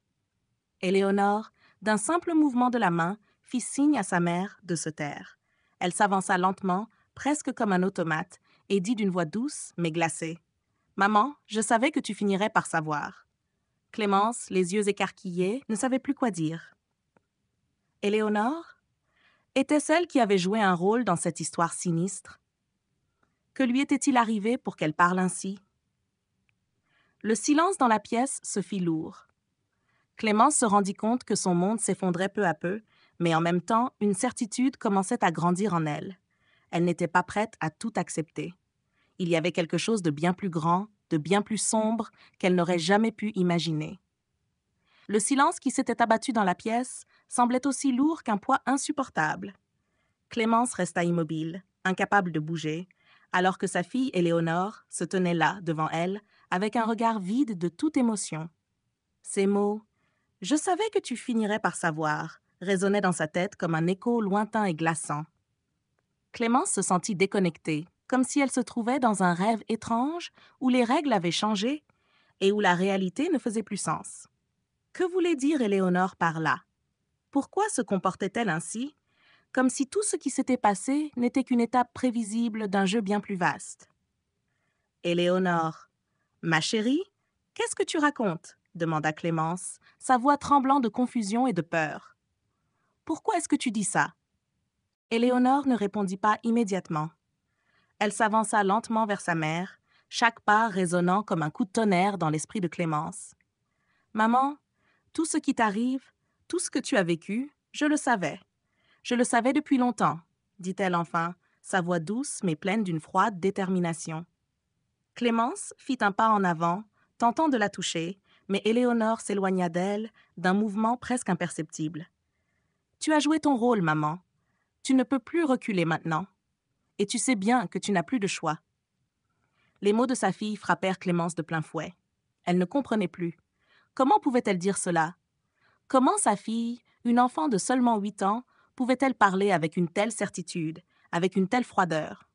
Éléonore, d'un simple mouvement de la main, fit signe à sa mère de se taire. Elle s'avança lentement, presque comme un automate, et dit d'une voix douce mais glacée. « Maman, je savais que tu finirais par savoir. » Clémence, les yeux écarquillés, ne savait plus quoi dire. « Éléonore, Était-ce elle qui avait joué un rôle dans cette histoire sinistre? Que lui était-il arrivé pour qu'elle parle ainsi? Le silence dans la pièce se fit lourd. Clémence se rendit compte que son monde s'effondrait peu à peu, mais en même temps, une certitude commençait à grandir en elle. Elle n'était pas prête à tout accepter. Il y avait quelque chose de bien plus grand, de bien plus sombre, qu'elle n'aurait jamais pu imaginer. Le silence qui s'était abattu dans la pièce semblait aussi lourd qu'un poids insupportable. Clémence resta immobile, incapable de bouger, alors que sa fille Éléonore se tenait là, devant elle, avec un regard vide de toute émotion. Ces mots « Je savais que tu finirais par savoir » résonnaient dans sa tête comme un écho lointain et glaçant. Clémence se sentit déconnectée, comme si elle se trouvait dans un rêve étrange où les règles avaient changé et où la réalité ne faisait plus sens. Que voulait dire Éléonore par là? Pourquoi se comportait-elle ainsi, comme si tout ce qui s'était passé n'était qu'une étape prévisible d'un jeu bien plus vaste? Éléonore, ma chérie, qu'est-ce que tu racontes? Demanda Clémence, sa voix tremblant de confusion et de peur. Pourquoi est-ce que tu dis ça? Éléonore ne répondit pas immédiatement. Elle s'avança lentement vers sa mère, chaque pas résonnant comme un coup de tonnerre dans l'esprit de Clémence. Maman, tout ce qui t'arrive, tout ce que tu as vécu, je le savais. Je le savais depuis longtemps, dit-elle enfin, sa voix douce mais pleine d'une froide détermination. Clémence fit un pas en avant, tentant de la toucher, mais Éléonore s'éloigna d'elle d'un mouvement presque imperceptible. « Tu as joué ton rôle, maman. Tu ne peux plus reculer maintenant. Et tu sais bien que tu n'as plus de choix. » Les mots de sa fille frappèrent Clémence de plein fouet. Elle ne comprenait plus. Comment pouvait-elle dire cela? Comment sa fille, une enfant de seulement 8 ans, pouvait-elle parler avec une telle certitude, avec une telle froideur?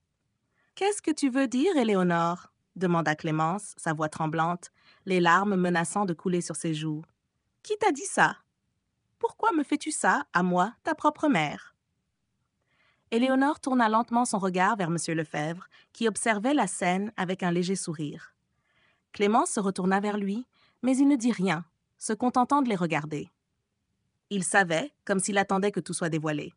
« Qu'est-ce que tu veux dire, Éléonore? » demanda Clémence, sa voix tremblante, les larmes menaçant de couler sur ses joues. « Qui t'a dit ça? Pourquoi me fais-tu ça, à moi, ta propre mère? » Éléonore tourna lentement son regard vers M. Lefebvre, qui observait la scène avec un léger sourire. Clémence se retourna vers lui, mais il ne dit rien, se contentant de les regarder. Il savait, comme s'il attendait que tout soit dévoilé.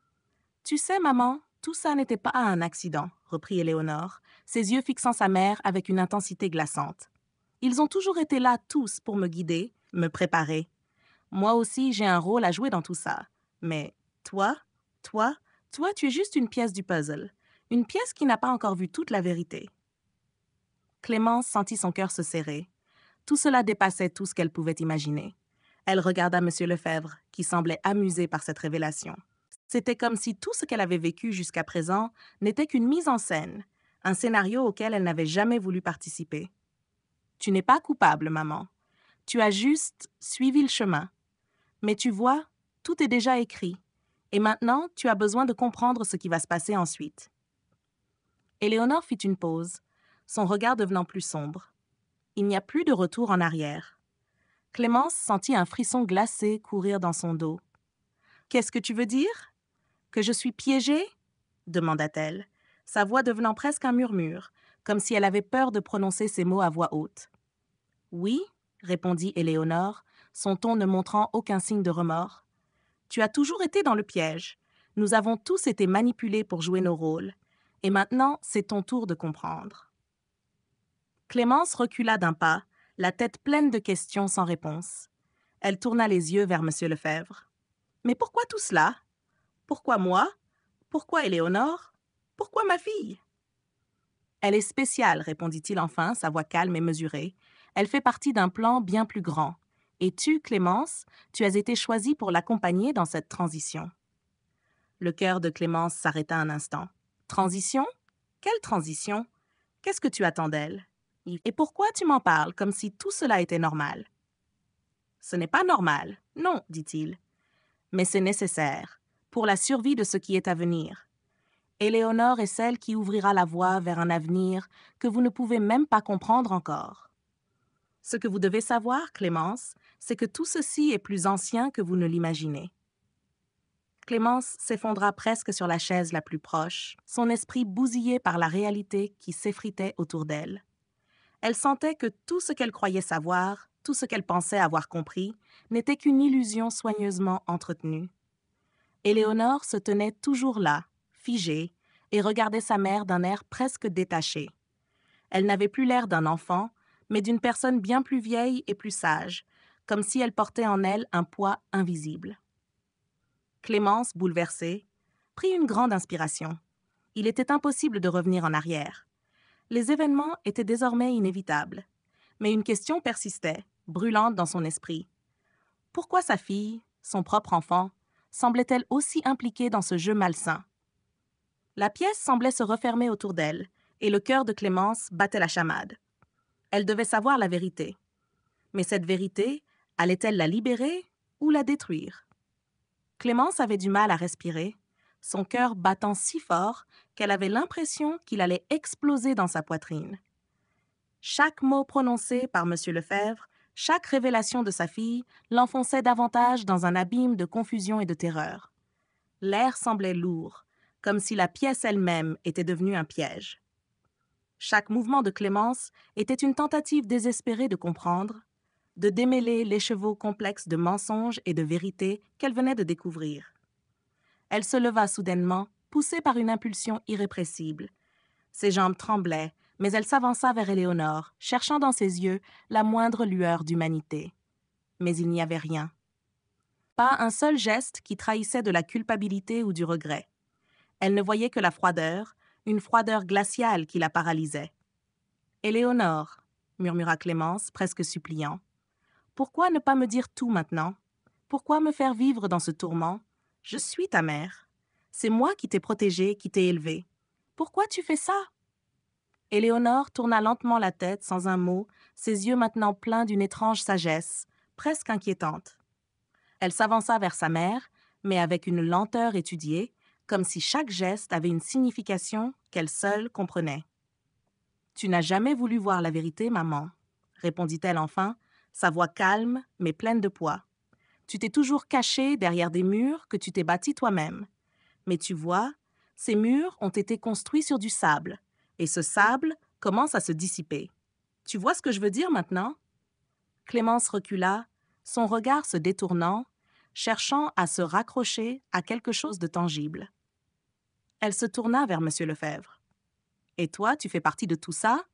« Tu sais, maman, tout ça n'était pas un accident, » reprit Éléonore, ses yeux fixant sa mère avec une intensité glaçante. « Ils ont toujours été là, tous, pour me guider, me préparer. Moi aussi, j'ai un rôle à jouer dans tout ça. Mais toi, tu es juste une pièce du puzzle, une pièce qui n'a pas encore vu toute la vérité. » Clémence sentit son cœur se serrer. Tout cela dépassait tout ce qu'elle pouvait imaginer. Elle regarda M. Lefebvre, qui semblait amusé par cette révélation. C'était comme si tout ce qu'elle avait vécu jusqu'à présent n'était qu'une mise en scène, un scénario auquel elle n'avait jamais voulu participer. « Tu n'es pas coupable, maman. Tu as juste suivi le chemin. Mais tu vois, tout est déjà écrit. Et maintenant, tu as besoin de comprendre ce qui va se passer ensuite. » Éléonore fit une pause, son regard devenant plus sombre. Il n'y a plus de retour en arrière. Clémence sentit un frisson glacé courir dans son dos. « Qu'est-ce que tu veux dire? Que je suis piégée? » demanda-t-elle, sa voix devenant presque un murmure, comme si elle avait peur de prononcer ces mots à voix haute. « Oui, » répondit Éléonore, son ton ne montrant aucun signe de remords. « Tu as toujours été dans le piège. Nous avons tous été manipulés pour jouer nos rôles. Et maintenant, c'est ton tour de comprendre. » Clémence recula d'un pas, la tête pleine de questions sans réponse. Elle tourna les yeux vers M. Lefebvre. « Mais pourquoi tout cela? Pourquoi moi? Pourquoi Éléonore? Pourquoi ma fille? » « Elle est spéciale, » répondit-il enfin, sa voix calme et mesurée. « Elle fait partie d'un plan bien plus grand. Et tu, Clémence, tu as été choisie pour l'accompagner dans cette transition. » Le cœur de Clémence s'arrêta un instant. « Transition? Quelle transition? Qu'est-ce que tu attends d'elle? Et pourquoi tu m'en parles comme si tout cela était normal? » « Ce n'est pas normal, non, dit-il. Mais c'est nécessaire, pour la survie de ce qui est à venir. Éléonore est celle qui ouvrira la voie vers un avenir que vous ne pouvez même pas comprendre encore. Ce que vous devez savoir, Clémence, c'est que tout ceci est plus ancien que vous ne l'imaginez. » Clémence s'effondra presque sur la chaise la plus proche, son esprit bousillé par la réalité qui s'effritait autour d'elle. Elle sentait que tout ce qu'elle croyait savoir, tout ce qu'elle pensait avoir compris, n'était qu'une illusion soigneusement entretenue. Éléonore se tenait toujours là, figée, et regardait sa mère d'un air presque détaché. Elle n'avait plus l'air d'un enfant, mais d'une personne bien plus vieille et plus sage, comme si elle portait en elle un poids invisible. Clémence, bouleversée, prit une grande inspiration. Il était impossible de revenir en arrière. Les événements étaient désormais inévitables. Mais une question persistait, brûlante dans son esprit. Pourquoi sa fille, son propre enfant, semblait-elle aussi impliquée dans ce jeu malsain? La pièce semblait se refermer autour d'elle, et le cœur de Clémence battait la chamade. Elle devait savoir la vérité. Mais cette vérité, allait-elle la libérer ou la détruire? Clémence avait du mal à respirer, son cœur battant si fort qu'elle avait l'impression qu'il allait exploser dans sa poitrine. Chaque mot prononcé par M. Lefebvre, chaque révélation de sa fille l'enfonçait davantage dans un abîme de confusion et de terreur. L'air semblait lourd, comme si la pièce elle-même était devenue un piège. Chaque mouvement de Clémence était une tentative désespérée de comprendre, de démêler l'écheveau complexe de mensonges et de vérités qu'elle venait de découvrir. Elle se leva soudainement, poussée par une impulsion irrépressible. Ses jambes tremblaient, mais elle s'avança vers Éléonore, cherchant dans ses yeux la moindre lueur d'humanité. Mais il n'y avait rien. Pas un seul geste qui trahissait de la culpabilité ou du regret. Elle ne voyait que la froideur, une froideur glaciale qui la paralysait. « Éléonore, » murmura Clémence, presque suppliant, « pourquoi ne pas me dire tout maintenant? Pourquoi me faire vivre dans ce tourment? Je suis ta mère. C'est moi qui t'ai protégée, qui t'ai élevée. Pourquoi tu fais ça? » Éléonore tourna lentement la tête sans un mot, ses yeux maintenant pleins d'une étrange sagesse, presque inquiétante. Elle s'avança vers sa mère, mais avec une lenteur étudiée, comme si chaque geste avait une signification qu'elle seule comprenait. « Tu n'as jamais voulu voir la vérité, maman, » répondit-elle enfin, sa voix calme mais pleine de poids. « Tu t'es toujours cachée derrière des murs que tu t'es bâtis toi-même. Mais tu vois, ces murs ont été construits sur du sable, et ce sable commence à se dissiper. Tu vois ce que je veux dire maintenant? » Clémence recula, son regard se détournant, cherchant à se raccrocher à quelque chose de tangible. Elle se tourna vers M. Lefebvre. « Et toi, tu fais partie de tout ça?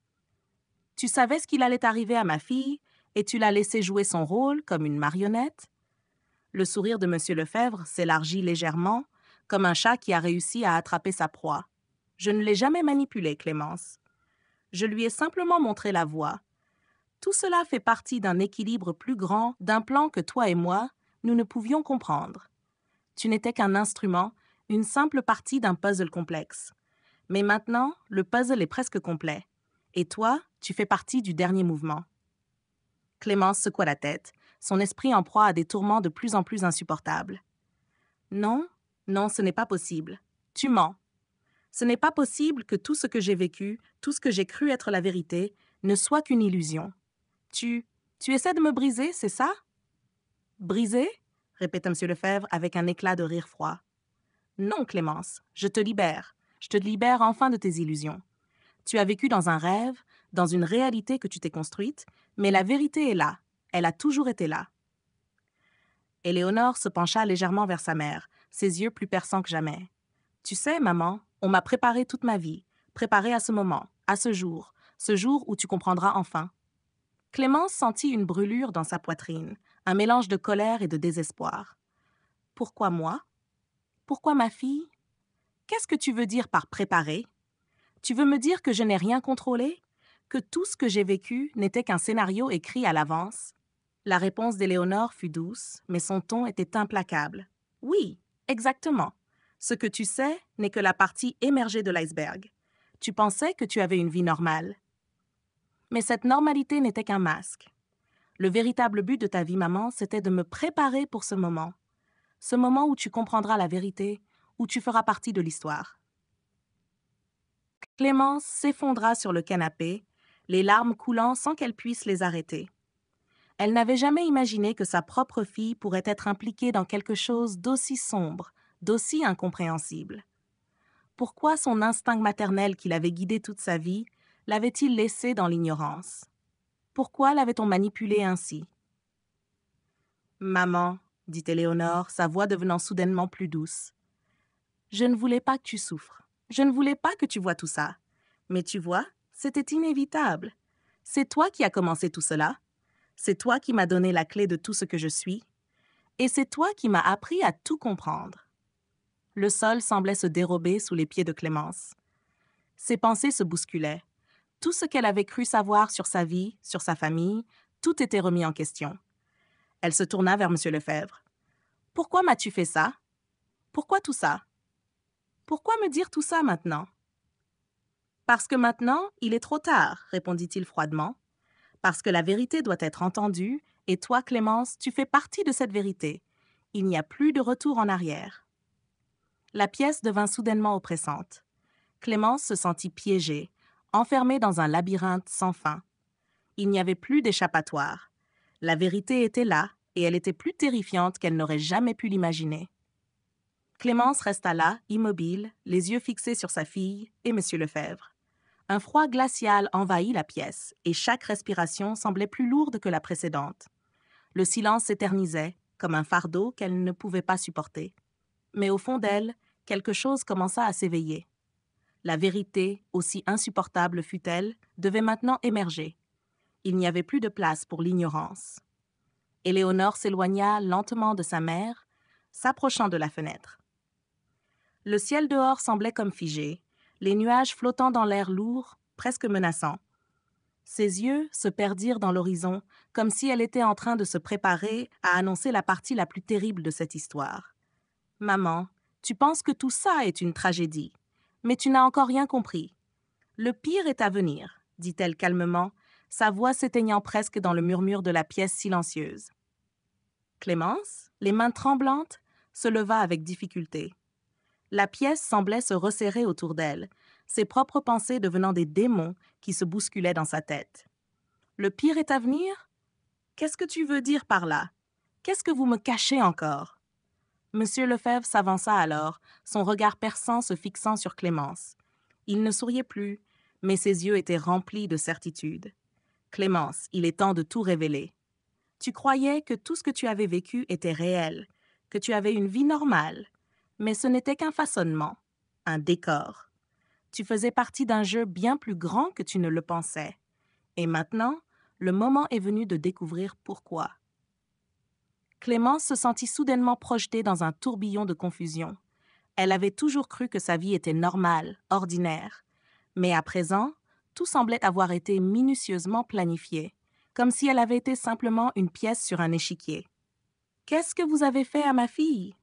Tu savais ce qu'il allait arriver à ma fille, et tu l'as laissé jouer son rôle comme une marionnette? » Le sourire de M. Lefebvre s'élargit légèrement, comme un chat qui a réussi à attraper sa proie. « Je ne l'ai jamais manipulé, Clémence. Je lui ai simplement montré la voie. Tout cela fait partie d'un équilibre plus grand, d'un plan que toi et moi, nous ne pouvions comprendre. Tu n'étais qu'un instrument, une simple partie d'un puzzle complexe. Mais maintenant, le puzzle est presque complet. Et toi, tu fais partie du dernier mouvement. » Clémence secoua la tête, son esprit en proie à des tourments de plus en plus insupportables. « Non, non, ce n'est pas possible. Tu mens. Ce n'est pas possible que tout ce que j'ai vécu, tout ce que j'ai cru être la vérité, ne soit qu'une illusion. Tu essaies de me briser, c'est ça? » « Briser? » répéta M. Lefebvre avec un éclat de rire froid. « Non, Clémence, je te libère. Je te libère enfin de tes illusions. Tu as vécu dans un rêve, dans une réalité que tu t'es construite, mais la vérité est là. Elle a toujours été là. » Éléonore se pencha légèrement vers sa mère, ses yeux plus perçants que jamais. « Tu sais, maman, on m'a préparé toute ma vie, préparée à ce moment, à ce jour où tu comprendras enfin. » Clémence sentit une brûlure dans sa poitrine, un mélange de colère et de désespoir. « Pourquoi moi? Pourquoi ma fille? Qu'est-ce que tu veux dire par préparer? Tu veux me dire que je n'ai rien contrôlé? Que tout ce que j'ai vécu n'était qu'un scénario écrit à l'avance? » La réponse d'Éléonore fut douce, mais son ton était implacable. « Oui, exactement. Ce que tu sais n'est que la partie émergée de l'iceberg. Tu pensais que tu avais une vie normale. Mais cette normalité n'était qu'un masque. Le véritable but de ta vie, maman, c'était de me préparer pour ce moment où tu comprendras la vérité, où tu feras partie de l'histoire. » Clémence s'effondra sur le canapé, les larmes coulant sans qu'elle puisse les arrêter. Elle n'avait jamais imaginé que sa propre fille pourrait être impliquée dans quelque chose d'aussi sombre, d'aussi incompréhensible. Pourquoi son instinct maternel qui l'avait guidée toute sa vie l'avait-il laissée dans l'ignorance? Pourquoi l'avait-on manipulée ainsi? « Maman, dit Éléonore, sa voix devenant soudainement plus douce. Je ne voulais pas que tu souffres. Je ne voulais pas que tu vois tout ça. Mais tu vois, c'était inévitable. C'est toi qui as commencé tout cela. C'est toi qui m'as donné la clé de tout ce que je suis. Et c'est toi qui m'as appris à tout comprendre. Le sol semblait se dérober sous les pieds de Clémence. Ses pensées se bousculaient. Tout ce qu'elle avait cru savoir sur sa vie, sur sa famille, tout était remis en question. Elle se tourna vers M. Lefebvre. « Pourquoi m'as-tu fait ça? Pourquoi tout ça? Pourquoi me dire tout ça maintenant? » « Parce que maintenant, il est trop tard, répondit-il froidement. Parce que la vérité doit être entendue, et toi, Clémence, tu fais partie de cette vérité. Il n'y a plus de retour en arrière. La pièce devint soudainement oppressante. Clémence se sentit piégée, enfermée dans un labyrinthe sans fin. Il n'y avait plus d'échappatoire. La vérité était là, et elle était plus terrifiante qu'elle n'aurait jamais pu l'imaginer. Clémence resta là, immobile, les yeux fixés sur sa fille et M. Lefebvre. Un froid glacial envahit la pièce, et chaque respiration semblait plus lourde que la précédente. Le silence s'éternisait, comme un fardeau qu'elle ne pouvait pas supporter. Mais au fond d'elle, quelque chose commença à s'éveiller. La vérité, aussi insupportable fût-elle, devait maintenant émerger. Il n'y avait plus de place pour l'ignorance. Éléonore s'éloigna lentement de sa mère, s'approchant de la fenêtre. Le ciel dehors semblait comme figé, les nuages flottant dans l'air lourd, presque menaçant. Ses yeux se perdirent dans l'horizon, comme si elle était en train de se préparer à annoncer la partie la plus terrible de cette histoire. « Maman, tu penses que tout ça est une tragédie, mais tu n'as encore rien compris. Le pire est à venir, dit-elle calmement, sa voix s'éteignant presque dans le murmure de la pièce silencieuse. Clémence, les mains tremblantes, se leva avec difficulté. La pièce semblait se resserrer autour d'elle, ses propres pensées devenant des démons qui se bousculaient dans sa tête. « Le pire est à venir? Qu'est-ce que tu veux dire par là? Qu'est-ce que vous me cachez encore? » Monsieur Lefebvre s'avança alors, son regard perçant se fixant sur Clémence. Il ne souriait plus, mais ses yeux étaient remplis de certitude. « Clémence, il est temps de tout révéler. Tu croyais que tout ce que tu avais vécu était réel, que tu avais une vie normale, mais ce n'était qu'un façonnement, un décor. Tu faisais partie d'un jeu bien plus grand que tu ne le pensais. Et maintenant, le moment est venu de découvrir pourquoi. » Clémence se sentit soudainement projetée dans un tourbillon de confusion. Elle avait toujours cru que sa vie était normale, ordinaire. Mais à présent, tout semblait avoir été minutieusement planifié, comme si elle avait été simplement une pièce sur un échiquier. « Qu'est-ce que vous avez fait à ma fille? »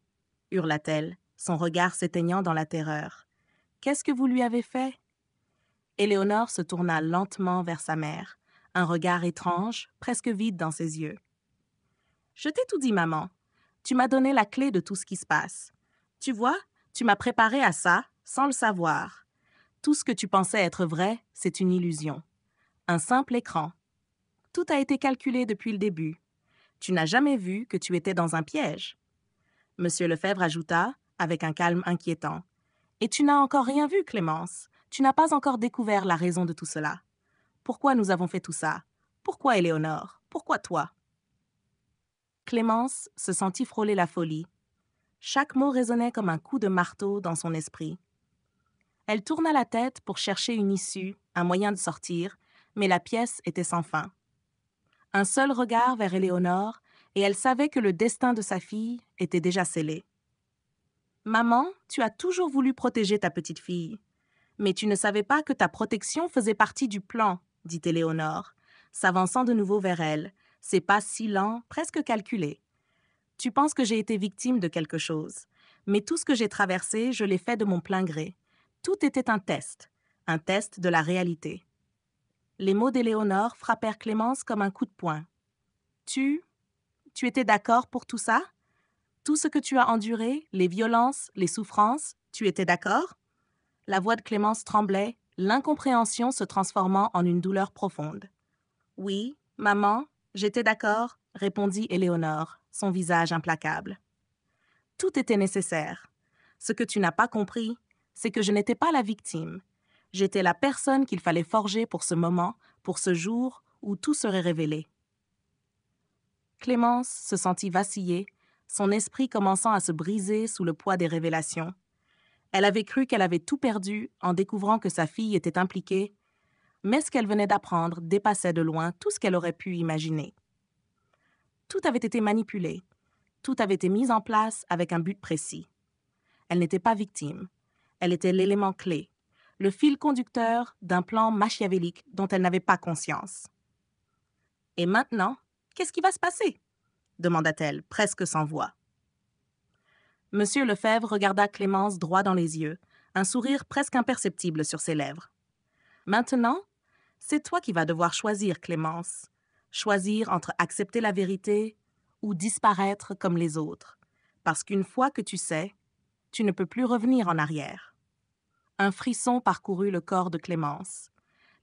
hurla-t-elle, son regard s'éteignant dans la terreur. « Qu'est-ce que vous lui avez fait? » Éléonore se tourna lentement vers sa mère, un regard étrange, presque vide dans ses yeux. « Je t'ai tout dit, maman. Tu m'as donné la clé de tout ce qui se passe. Tu vois, tu m'as préparé à ça, sans le savoir. Tout ce que tu pensais être vrai, c'est une illusion. Un simple écran. Tout a été calculé depuis le début. Tu n'as jamais vu que tu étais dans un piège. » Monsieur Lefebvre ajouta, avec un calme inquiétant. « Et tu n'as encore rien vu, Clémence. Tu n'as pas encore découvert la raison de tout cela. Pourquoi nous avons fait tout ça? Pourquoi Éléonore? Pourquoi toi? » Clémence se sentit frôler la folie. Chaque mot résonnait comme un coup de marteau dans son esprit. Elle tourna la tête pour chercher une issue, un moyen de sortir, mais la pièce était sans fin. Un seul regard vers Éléonore, et elle savait que le destin de sa fille était déjà scellé. « Maman, tu as toujours voulu protéger ta petite fille. Mais tu ne savais pas que ta protection faisait partie du plan, » dit Éléonore, s'avançant de nouveau vers elle, ses pas si lents, presque calculés. « Tu penses que j'ai été victime de quelque chose, mais tout ce que j'ai traversé, je l'ai fait de mon plein gré. Tout était un test de la réalité. » Les mots d'Éléonore frappèrent Clémence comme un coup de poing. « Tu étais d'accord pour tout ça? Tout ce que tu as enduré, les violences, les souffrances, tu étais d'accord? » La voix de Clémence tremblait, l'incompréhension se transformant en une douleur profonde. « Oui, maman, j'étais d'accord, » répondit Éléonore, son visage implacable. « Tout était nécessaire. Ce que tu n'as pas compris, c'est que je n'étais pas la victime. J'étais la personne qu'il fallait forger pour ce moment, pour ce jour où tout serait révélé. » Clémence se sentit vaciller, son esprit commençant à se briser sous le poids des révélations. Elle avait cru qu'elle avait tout perdu en découvrant que sa fille était impliquée, mais ce qu'elle venait d'apprendre dépassait de loin tout ce qu'elle aurait pu imaginer. Tout avait été manipulé, tout avait été mis en place avec un but précis. Elle n'était pas victime, elle était l'élément clé, le fil conducteur d'un plan machiavélique dont elle n'avait pas conscience. « Et maintenant, qu'est-ce qui va se passer ?» demanda-t-elle, presque sans voix. Monsieur Lefebvre regarda Clémence droit dans les yeux, un sourire presque imperceptible sur ses lèvres. « Maintenant, c'est toi qui vas devoir choisir, Clémence. Choisir entre accepter la vérité ou disparaître comme les autres. Parce qu'une fois que tu sais, tu ne peux plus revenir en arrière. » Un frisson parcourut le corps de Clémence.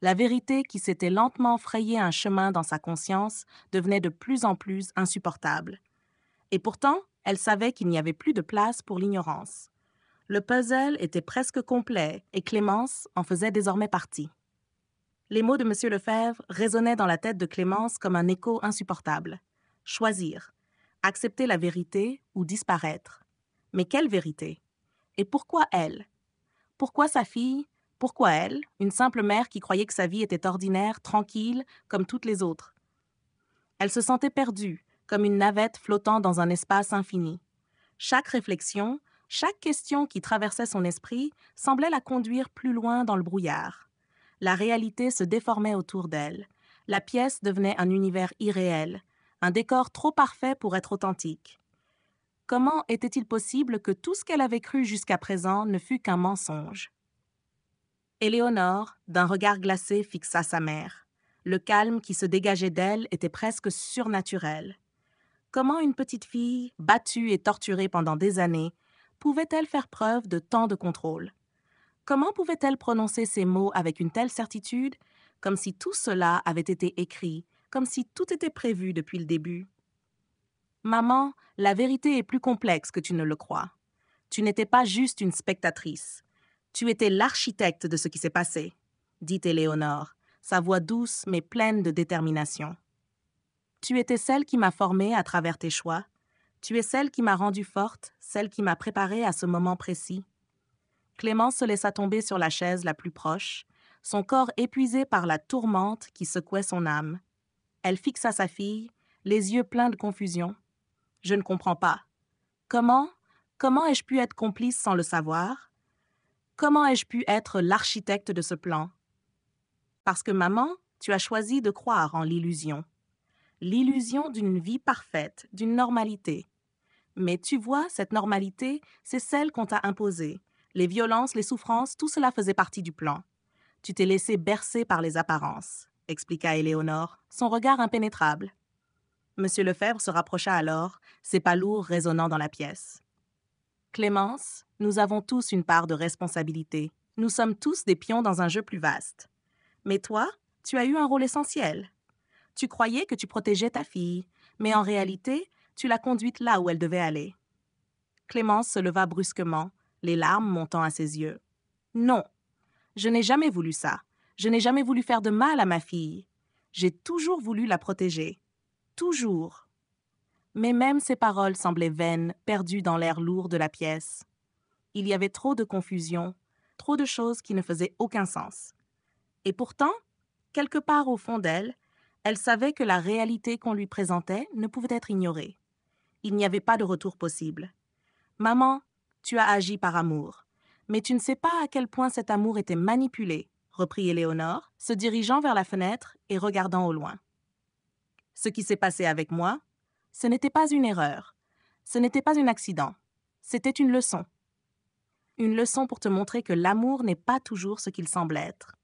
La vérité qui s'était lentement frayé un chemin dans sa conscience devenait de plus en plus insupportable. Et pourtant, elle savait qu'il n'y avait plus de place pour l'ignorance. Le puzzle était presque complet et Clémence en faisait désormais partie. Les mots de M. Lefebvre résonnaient dans la tête de Clémence comme un écho insupportable. Choisir, accepter la vérité ou disparaître. Mais quelle vérité? Et pourquoi elle? Pourquoi sa fille? Pourquoi elle, une simple mère qui croyait que sa vie était ordinaire, tranquille, comme toutes les autres? Elle se sentait perdue, comme une navette flottant dans un espace infini. Chaque réflexion, chaque question qui traversait son esprit semblait la conduire plus loin dans le brouillard. La réalité se déformait autour d'elle. La pièce devenait un univers irréel, un décor trop parfait pour être authentique. Comment était-il possible que tout ce qu'elle avait cru jusqu'à présent ne fût qu'un mensonge? Éléonore, d'un regard glacé, fixa sa mère. Le calme qui se dégageait d'elle était presque surnaturel. Comment une petite fille, battue et torturée pendant des années, pouvait-elle faire preuve de tant de contrôle? Comment pouvait-elle prononcer ces mots avec une telle certitude, comme si tout cela avait été écrit, comme si tout était prévu depuis le début? Maman, la vérité est plus complexe que tu ne le crois. Tu n'étais pas juste une spectatrice. Tu étais l'architecte de ce qui s'est passé, dit Éléonore, sa voix douce mais pleine de détermination. Tu étais celle qui m'a formée à travers tes choix. Tu es celle qui m'a rendue forte, celle qui m'a préparée à ce moment précis. Clémence se laissa tomber sur la chaise la plus proche, son corps épuisé par la tourmente qui secouait son âme. Elle fixa sa fille, les yeux pleins de confusion. « Je ne comprends pas. Comment ai-je pu être complice sans le savoir? Comment ai-je pu être l'architecte de ce plan? Parce que, maman, tu as choisi de croire en l'illusion. L'illusion d'une vie parfaite, d'une normalité. Mais tu vois, cette normalité, c'est celle qu'on t'a imposée. Les violences, les souffrances, tout cela faisait partie du plan. Tu t'es laissé bercer par les apparences, expliqua Éléonore, son regard impénétrable. Monsieur Lefebvre se rapprocha alors, ses pas lourds résonnant dans la pièce. Clémence, nous avons tous une part de responsabilité. Nous sommes tous des pions dans un jeu plus vaste. Mais toi, tu as eu un rôle essentiel. Tu croyais que tu protégeais ta fille, mais en réalité, tu l'as conduite là où elle devait aller. Clémence se leva brusquement, les larmes montant à ses yeux. Non, je n'ai jamais voulu ça. Je n'ai jamais voulu faire de mal à ma fille. J'ai toujours voulu la protéger. Toujours. Mais même ces paroles semblaient vaines, perdues dans l'air lourd de la pièce. Il y avait trop de confusion, trop de choses qui ne faisaient aucun sens. Et pourtant, quelque part au fond d'elle, elle savait que la réalité qu'on lui présentait ne pouvait être ignorée. Il n'y avait pas de retour possible. « Maman, tu as agi par amour. Mais tu ne sais pas à quel point cet amour était manipulé, » reprit Éléonore, se dirigeant vers la fenêtre et regardant au loin. « Ce qui s'est passé avec moi, ce n'était pas une erreur. Ce n'était pas un accident. C'était une leçon. Une leçon pour te montrer que l'amour n'est pas toujours ce qu'il semble être. »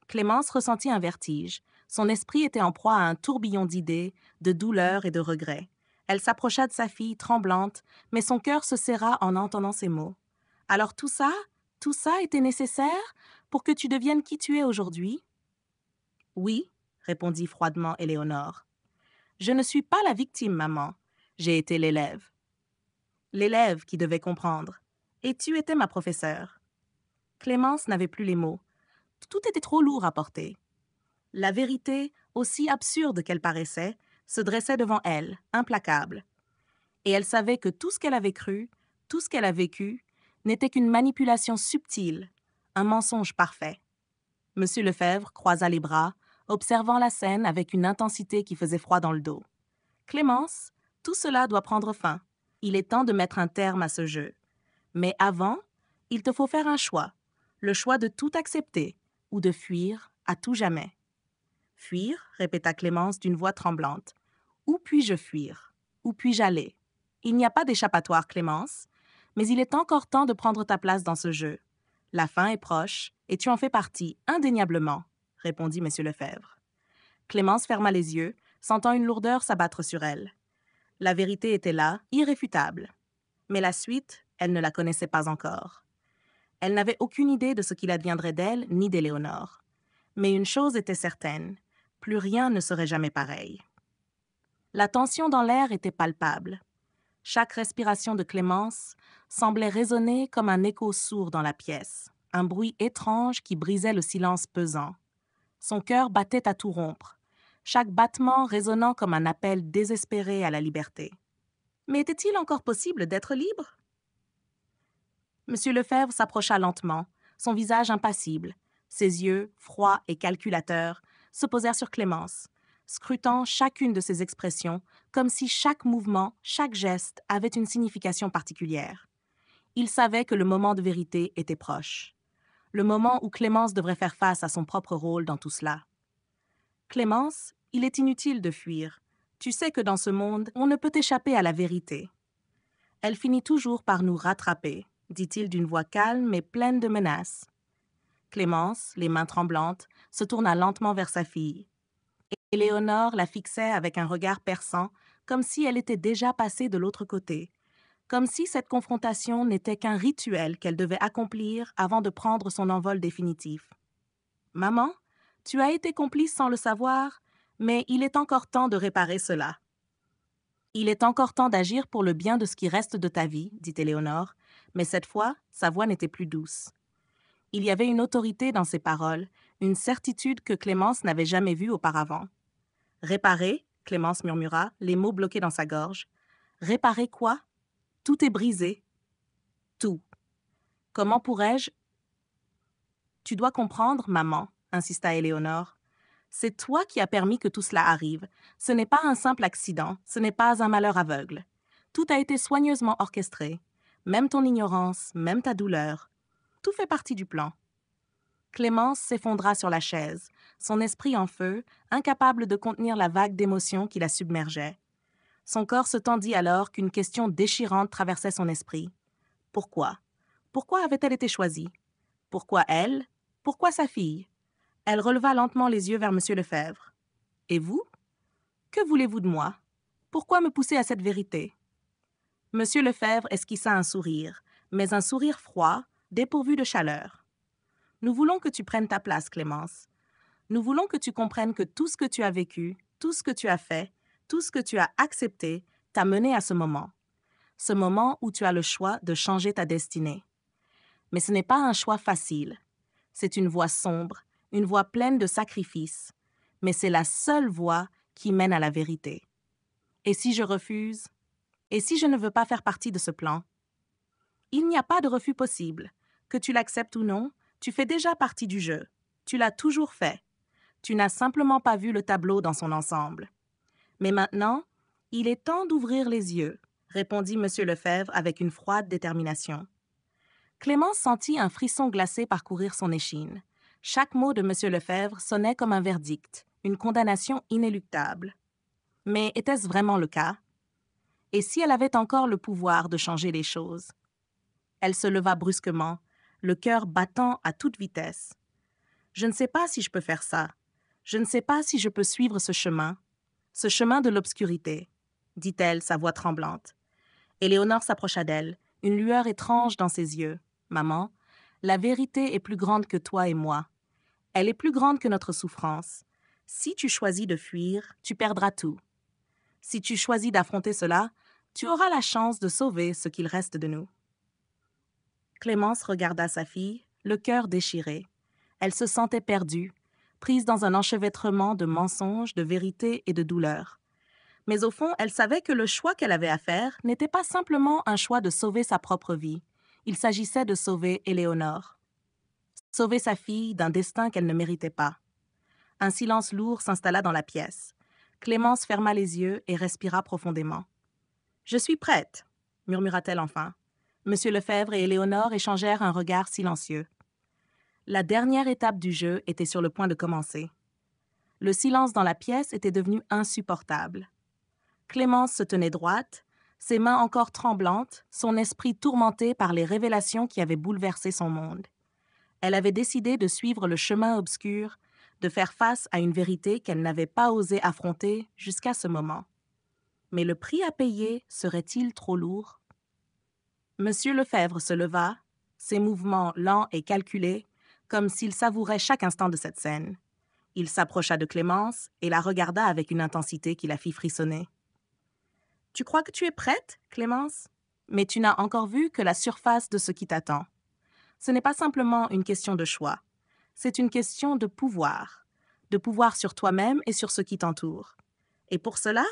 Clémence ressentit un vertige. Son esprit était en proie à un tourbillon d'idées, de douleurs et de regrets. Elle s'approcha de sa fille, tremblante, mais son cœur se serra en entendant ces mots. « Alors tout ça était nécessaire pour que tu deviennes qui tu es aujourd'hui? » « Oui, » répondit froidement Éléonore. « Je ne suis pas la victime, maman. J'ai été l'élève. L'élève qui devait comprendre. Et tu étais ma professeure. » Clémence n'avait plus les mots. Tout était trop lourd à porter. La vérité, aussi absurde qu'elle paraissait, se dressait devant elle, implacable. Et elle savait que tout ce qu'elle avait cru, tout ce qu'elle a vécu, n'était qu'une manipulation subtile, un mensonge parfait. Monsieur Lefebvre croisa les bras, observant la scène avec une intensité qui faisait froid dans le dos. « Clémence, tout cela doit prendre fin. Il est temps de mettre un terme à ce jeu. Mais avant, il te faut faire un choix, le choix de tout accepter ou de fuir à tout jamais. » « Fuir » répéta Clémence d'une voix tremblante. « Où puis-je fuir? Où puis-je aller? Il n'y a pas d'échappatoire, Clémence, mais il est encore temps de prendre ta place dans ce jeu. La fin est proche, et tu en fais partie, indéniablement, » répondit M. Lefebvre. Clémence ferma les yeux, sentant une lourdeur s'abattre sur elle. La vérité était là, irréfutable. Mais la suite, elle ne la connaissait pas encore. Elle n'avait aucune idée de ce qu'il adviendrait d'elle ni d'Éléonore. Mais une chose était certaine, plus rien ne serait jamais pareil. La tension dans l'air était palpable. Chaque respiration de Clémence semblait résonner comme un écho sourd dans la pièce, un bruit étrange qui brisait le silence pesant. Son cœur battait à tout rompre, chaque battement résonnant comme un appel désespéré à la liberté. Mais était-il encore possible d'être libre? Monsieur Lefebvre s'approcha lentement, son visage impassible, ses yeux, froids et calculateurs, se posèrent sur Clémence, scrutant chacune de ses expressions comme si chaque mouvement, chaque geste avait une signification particulière. Il savait que le moment de vérité était proche, le moment où Clémence devrait faire face à son propre rôle dans tout cela. « Clémence, il est inutile de fuir. Tu sais que dans ce monde, on ne peut échapper à la vérité. Elle finit toujours par nous rattraper, » dit-il d'une voix calme mais pleine de menaces. Clémence, les mains tremblantes, se tourna lentement vers sa fille. Éléonore la fixait avec un regard perçant, comme si elle était déjà passée de l'autre côté, comme si cette confrontation n'était qu'un rituel qu'elle devait accomplir avant de prendre son envol définitif. « Maman, tu as été complice sans le savoir, mais il est encore temps de réparer cela. »« Il est encore temps d'agir pour le bien de ce qui reste de ta vie, » dit Éléonore, mais cette fois, sa voix n'était plus douce. Il y avait une autorité dans ses paroles, une certitude que Clémence n'avait jamais vue auparavant. « Réparer » Clémence murmura, les mots bloqués dans sa gorge. « Réparer quoi? Tout est brisé. »« Tout. Comment pourrais-je? »« Tu dois comprendre, maman, » insista Éléonore. « C'est toi qui as permis que tout cela arrive. Ce n'est pas un simple accident, ce n'est pas un malheur aveugle. Tout a été soigneusement orchestré. Même ton ignorance, même ta douleur. Tout fait partie du plan. » Clémence s'effondra sur la chaise, son esprit en feu, incapable de contenir la vague d'émotions qui la submergeait. Son corps se tendit alors qu'une question déchirante traversait son esprit. Pourquoi? Pourquoi avait-elle été choisie? Pourquoi elle? Pourquoi sa fille? Elle releva lentement les yeux vers M. Lefebvre. « Et vous? Que voulez-vous de moi? Pourquoi me pousser à cette vérité? » M. Lefebvre esquissa un sourire, mais un sourire froid, dépourvu de chaleur. « Nous voulons que tu prennes ta place, Clémence. Nous voulons que tu comprennes que tout ce que tu as vécu, tout ce que tu as fait, tout ce que tu as accepté t'a mené à ce moment où tu as le choix de changer ta destinée. Mais ce n'est pas un choix facile. C'est une voie sombre, une voie pleine de sacrifices, mais c'est la seule voie qui mène à la vérité. Et si je refuse? Et si je ne veux pas faire partie de ce plan? Il n'y a pas de refus possible. Que tu l'acceptes ou non, tu fais déjà partie du jeu. Tu l'as toujours fait. Tu n'as simplement pas vu le tableau dans son ensemble. Mais maintenant, il est temps d'ouvrir les yeux, répondit M. Lefebvre avec une froide détermination. Clémence sentit un frisson glacé parcourir son échine. Chaque mot de M. Lefebvre sonnait comme un verdict, une condamnation inéluctable. Mais était-ce vraiment le cas? Et si elle avait encore le pouvoir de changer les choses? Elle se leva brusquement, le cœur battant à toute vitesse. « Je ne sais pas si je peux faire ça. Je ne sais pas si je peux suivre ce chemin de l'obscurité, » dit-elle, sa voix tremblante. Éléonore s'approcha d'elle, une lueur étrange dans ses yeux. « Maman, la vérité est plus grande que toi et moi. Elle est plus grande que notre souffrance. Si tu choisis de fuir, tu perdras tout. Si tu choisis d'affronter cela, tu auras la chance de sauver ce qu'il reste de nous. » Clémence regarda sa fille, le cœur déchiré. Elle se sentait perdue, prise dans un enchevêtrement de mensonges, de vérité et de douleur. Mais au fond, elle savait que le choix qu'elle avait à faire n'était pas simplement un choix de sauver sa propre vie. Il s'agissait de sauver Éléonore. Sauver sa fille d'un destin qu'elle ne méritait pas. Un silence lourd s'installa dans la pièce. Clémence ferma les yeux et respira profondément. « Je suis prête, » murmura-t-elle enfin. Monsieur Lefebvre et Éléonore échangèrent un regard silencieux. La dernière étape du jeu était sur le point de commencer. Le silence dans la pièce était devenu insupportable. Clémence se tenait droite, ses mains encore tremblantes, son esprit tourmenté par les révélations qui avaient bouleversé son monde. Elle avait décidé de suivre le chemin obscur, de faire face à une vérité qu'elle n'avait pas osé affronter jusqu'à ce moment. Mais le prix à payer serait-il trop lourd? Monsieur Lefebvre se leva, ses mouvements lents et calculés, comme s'il savourait chaque instant de cette scène. Il s'approcha de Clémence et la regarda avec une intensité qui la fit frissonner. « Tu crois que tu es prête, Clémence? Mais tu n'as encore vu que la surface de ce qui t'attend. Ce n'est pas simplement une question de choix, c'est une question de pouvoir sur toi-même et sur ce qui t'entoure. Et pour cela,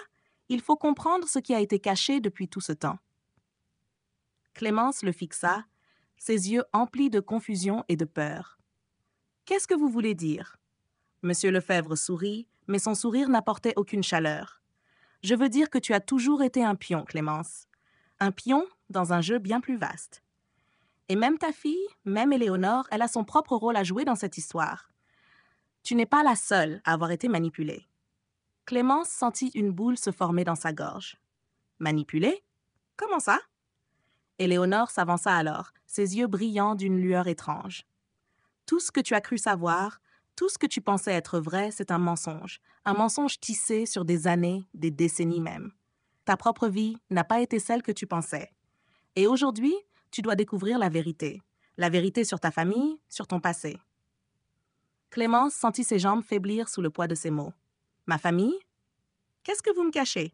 il faut comprendre ce qui a été caché depuis tout ce temps. » Clémence le fixa, ses yeux emplis de confusion et de peur. « Qu'est-ce que vous voulez dire? » Monsieur Lefebvre sourit, mais son sourire n'apportait aucune chaleur. « Je veux dire que tu as toujours été un pion, Clémence. Un pion dans un jeu bien plus vaste. Et même ta fille, même Éléonore, elle a son propre rôle à jouer dans cette histoire. Tu n'es pas la seule à avoir été manipulée. » Clémence sentit une boule se former dans sa gorge. « Manipulée? Comment ça? » Éléonore s'avança alors, ses yeux brillants d'une lueur étrange. « Tout ce que tu as cru savoir, tout ce que tu pensais être vrai, c'est un mensonge tissé sur des années, des décennies même. Ta propre vie n'a pas été celle que tu pensais. Et aujourd'hui, tu dois découvrir la vérité sur ta famille, sur ton passé. » Clémence sentit ses jambes faiblir sous le poids de ses mots. « Ma famille? Qu'est-ce que vous me cachez? »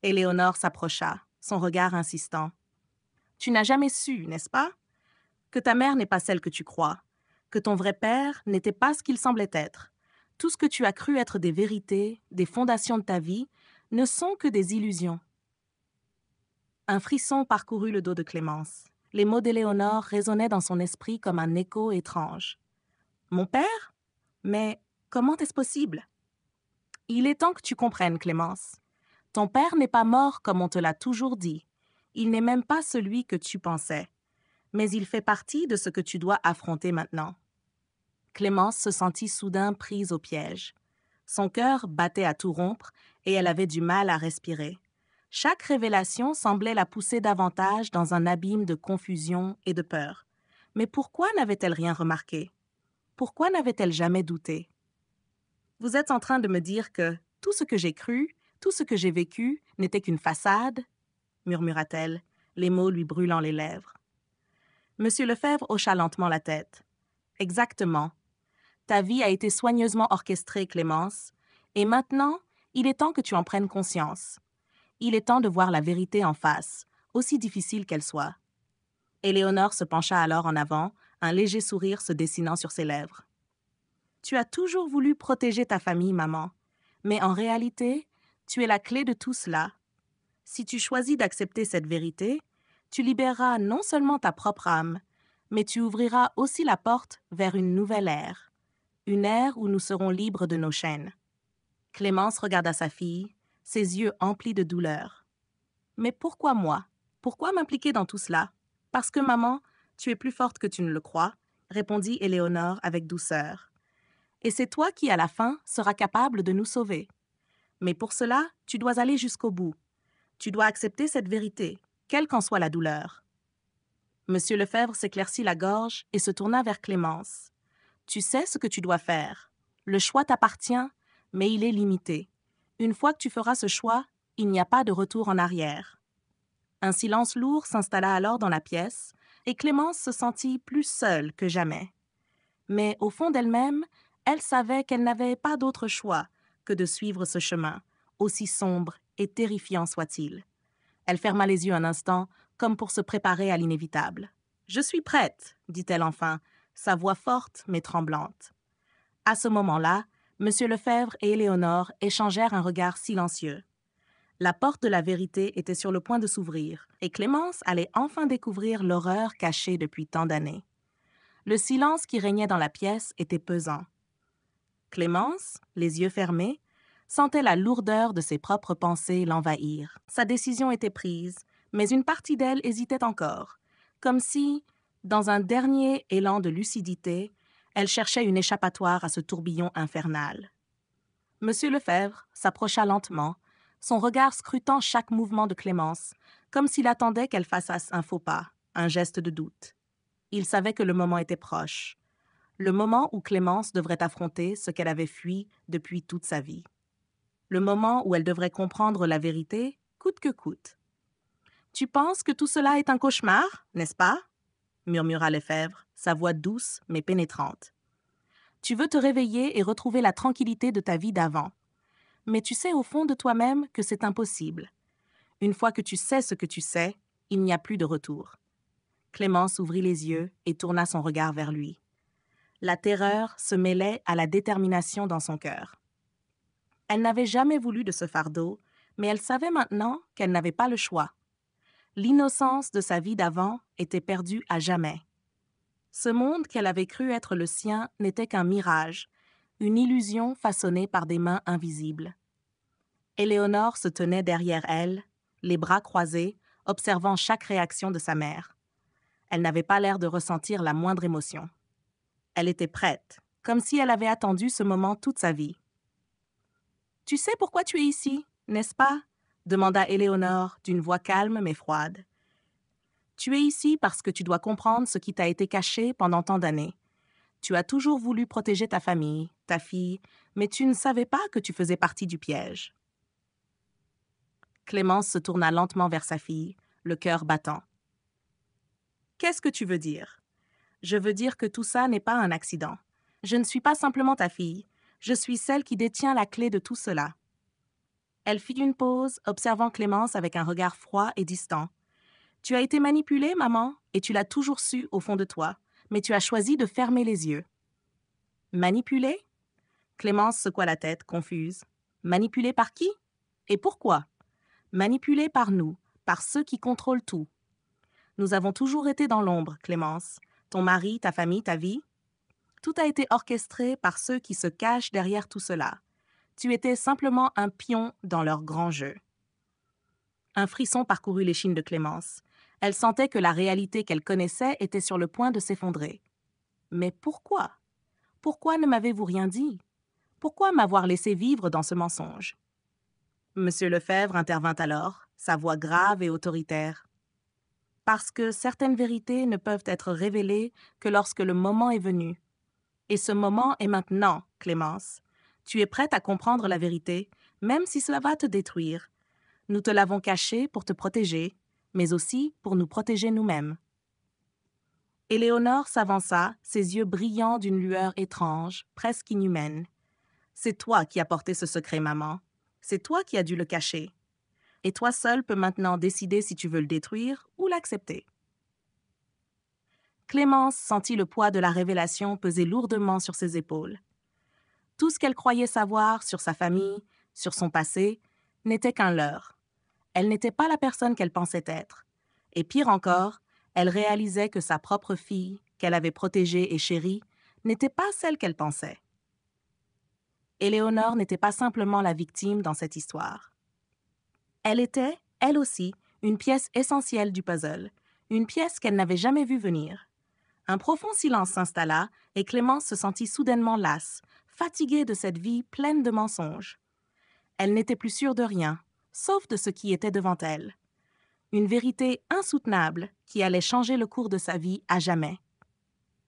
Éléonore s'approcha, son regard insistant. « Tu n'as jamais su, n'est-ce pas? Que ta mère n'est pas celle que tu crois, que ton vrai père n'était pas ce qu'il semblait être. Tout ce que tu as cru être des vérités, des fondations de ta vie, ne sont que des illusions. » Un frisson parcourut le dos de Clémence. Les mots d'Éléonore résonnaient dans son esprit comme un écho étrange. « Mon père? Mais comment est-ce possible? » « Il est temps que tu comprennes, Clémence. Ton père n'est pas mort comme on te l'a toujours dit. Il n'est même pas celui que tu pensais. Mais il fait partie de ce que tu dois affronter maintenant. » Clémence se sentit soudain prise au piège. Son cœur battait à tout rompre et elle avait du mal à respirer. Chaque révélation semblait la pousser davantage dans un abîme de confusion et de peur. Mais pourquoi n'avait-elle rien remarqué? Pourquoi n'avait-elle jamais douté? « Vous êtes en train de me dire que tout ce que j'ai cru, tout ce que j'ai vécu n'était qu'une façade? » murmura-t-elle, les mots lui brûlant les lèvres. Monsieur Lefebvre hocha lentement la tête. « Exactement. Ta vie a été soigneusement orchestrée, Clémence, et maintenant, il est temps que tu en prennes conscience. Il est temps de voir la vérité en face, aussi difficile qu'elle soit. » Éléonore se pencha alors en avant, un léger sourire se dessinant sur ses lèvres. « Tu as toujours voulu protéger ta famille, maman, mais en réalité, tu es la clé de tout cela. Si tu choisis d'accepter cette vérité, tu libéreras non seulement ta propre âme, mais tu ouvriras aussi la porte vers une nouvelle ère, une ère où nous serons libres de nos chaînes. » Clémence regarda sa fille, ses yeux emplis de douleur. « Mais pourquoi moi? Pourquoi m'impliquer dans tout cela? Parce que, maman, tu es plus forte que tu ne le crois, » répondit Éléonore avec douceur. « Et c'est toi qui, à la fin, seras capable de nous sauver. Mais pour cela, tu dois aller jusqu'au bout. Tu dois accepter cette vérité, quelle qu'en soit la douleur. » Monsieur Lefebvre s'éclaircit la gorge et se tourna vers Clémence. « Tu sais ce que tu dois faire. Le choix t'appartient, mais il est limité. Une fois que tu feras ce choix, il n'y a pas de retour en arrière. » Un silence lourd s'installa alors dans la pièce, et Clémence se sentit plus seule que jamais. Mais au fond d'elle-même, elle savait qu'elle n'avait pas d'autre choix que de suivre ce chemin, aussi sombre et terrifiant soit-il. Elle ferma les yeux un instant, comme pour se préparer à l'inévitable. « Je suis prête, » dit-elle enfin, sa voix forte mais tremblante. À ce moment-là, Monsieur Lefebvre et Éléonore échangèrent un regard silencieux. La porte de la vérité était sur le point de s'ouvrir, et Clémence allait enfin découvrir l'horreur cachée depuis tant d'années. Le silence qui régnait dans la pièce était pesant. Clémence, les yeux fermés, sentait la lourdeur de ses propres pensées l'envahir. Sa décision était prise, mais une partie d'elle hésitait encore, comme si, dans un dernier élan de lucidité, elle cherchait une échappatoire à ce tourbillon infernal. Monsieur Lefebvre s'approcha lentement, son regard scrutant chaque mouvement de Clémence, comme s'il attendait qu'elle fasse un faux pas, un geste de doute. Il savait que le moment était proche, le moment où Clémence devrait affronter ce qu'elle avait fui depuis toute sa vie. Le moment où elle devrait comprendre la vérité, coûte que coûte. « Tu penses que tout cela est un cauchemar, n'est-ce pas ?» murmura Lefebvre, sa voix douce mais pénétrante. « Tu veux te réveiller et retrouver la tranquillité de ta vie d'avant. Mais tu sais au fond de toi-même que c'est impossible. Une fois que tu sais ce que tu sais, il n'y a plus de retour. » Clémence ouvrit les yeux et tourna son regard vers lui. La terreur se mêlait à la détermination dans son cœur. Elle n'avait jamais voulu de ce fardeau, mais elle savait maintenant qu'elle n'avait pas le choix. L'innocence de sa vie d'avant était perdue à jamais. Ce monde qu'elle avait cru être le sien n'était qu'un mirage, une illusion façonnée par des mains invisibles. Éléonore se tenait derrière elle, les bras croisés, observant chaque réaction de sa mère. Elle n'avait pas l'air de ressentir la moindre émotion. Elle était prête, comme si elle avait attendu ce moment toute sa vie. « Tu sais pourquoi tu es ici, n'est-ce pas ?» demanda Éléonore d'une voix calme mais froide. « Tu es ici parce que tu dois comprendre ce qui t'a été caché pendant tant d'années. Tu as toujours voulu protéger ta famille, ta fille, mais tu ne savais pas que tu faisais partie du piège. » Clémence se tourna lentement vers sa fille, le cœur battant. « Qu'est-ce que tu veux dire ? » ?»« Je veux dire que tout ça n'est pas un accident. Je ne suis pas simplement ta fille, je suis celle qui détient la clé de tout cela. » Elle fit une pause, observant Clémence avec un regard froid et distant. « Tu as été manipulée, maman, et tu l'as toujours su au fond de toi, mais tu as choisi de fermer les yeux. » « Manipulée ?» Clémence secoua la tête, confuse. « Manipulée par qui ? Et pourquoi ? » ?»« Manipulée par nous, par ceux qui contrôlent tout. Nous avons toujours été dans l'ombre, Clémence. Ton mari, ta famille, ta vie. Tout a été orchestré par ceux qui se cachent derrière tout cela. Tu étais simplement un pion dans leur grand jeu. » Un frisson parcourut l'échine de Clémence. Elle sentait que la réalité qu'elle connaissait était sur le point de s'effondrer. Mais pourquoi ? Pourquoi ne m'avez-vous rien dit ? Pourquoi m'avoir laissé vivre dans ce mensonge ? Monsieur Lefebvre intervint alors, sa voix grave et autoritaire. « Parce que certaines vérités ne peuvent être révélées que lorsque le moment est venu. Et ce moment est maintenant, Clémence. Tu es prête à comprendre la vérité, même si cela va te détruire. Nous te l'avons cachée pour te protéger, mais aussi pour nous protéger nous-mêmes. » Éléonore s'avança, ses yeux brillants d'une lueur étrange, presque inhumaine. « C'est toi qui as porté ce secret, maman. C'est toi qui as dû le cacher. Et toi seule peux maintenant décider si tu veux le détruire ou l'accepter. » Clémence sentit le poids de la révélation peser lourdement sur ses épaules. Tout ce qu'elle croyait savoir sur sa famille, sur son passé, n'était qu'un leurre. Elle n'était pas la personne qu'elle pensait être. Et pire encore, elle réalisait que sa propre fille, qu'elle avait protégée et chérie, n'était pas celle qu'elle pensait. Éléonore n'était pas simplement la victime dans cette histoire. Elle était, elle aussi, une pièce essentielle du puzzle, une pièce qu'elle n'avait jamais vue venir. Un profond silence s'installa et Clémence se sentit soudainement lasse, fatiguée de cette vie pleine de mensonges. Elle n'était plus sûre de rien, sauf de ce qui était devant elle. Une vérité insoutenable qui allait changer le cours de sa vie à jamais.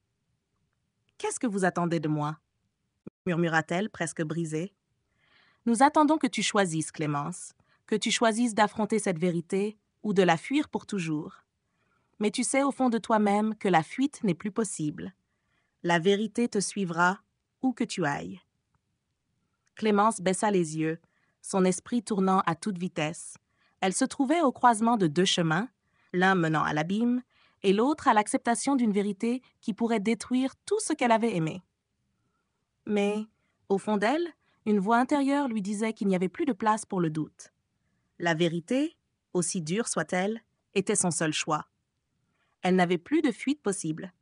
« Qu'est-ce que vous attendez de moi ?» murmura-t-elle, presque brisée. « Nous attendons que tu choisisses, Clémence, que tu choisisses d'affronter cette vérité ou de la fuir pour toujours. Mais tu sais au fond de toi-même que la fuite n'est plus possible. La vérité te suivra où que tu ailles. » Clémence baissa les yeux, son esprit tournant à toute vitesse. Elle se trouvait au croisement de deux chemins, l'un menant à l'abîme et l'autre à l'acceptation d'une vérité qui pourrait détruire tout ce qu'elle avait aimé. Mais, au fond d'elle, une voix intérieure lui disait qu'il n'y avait plus de place pour le doute. La vérité, aussi dure soit-elle, était son seul choix. Elle n'avait plus de fuite possible.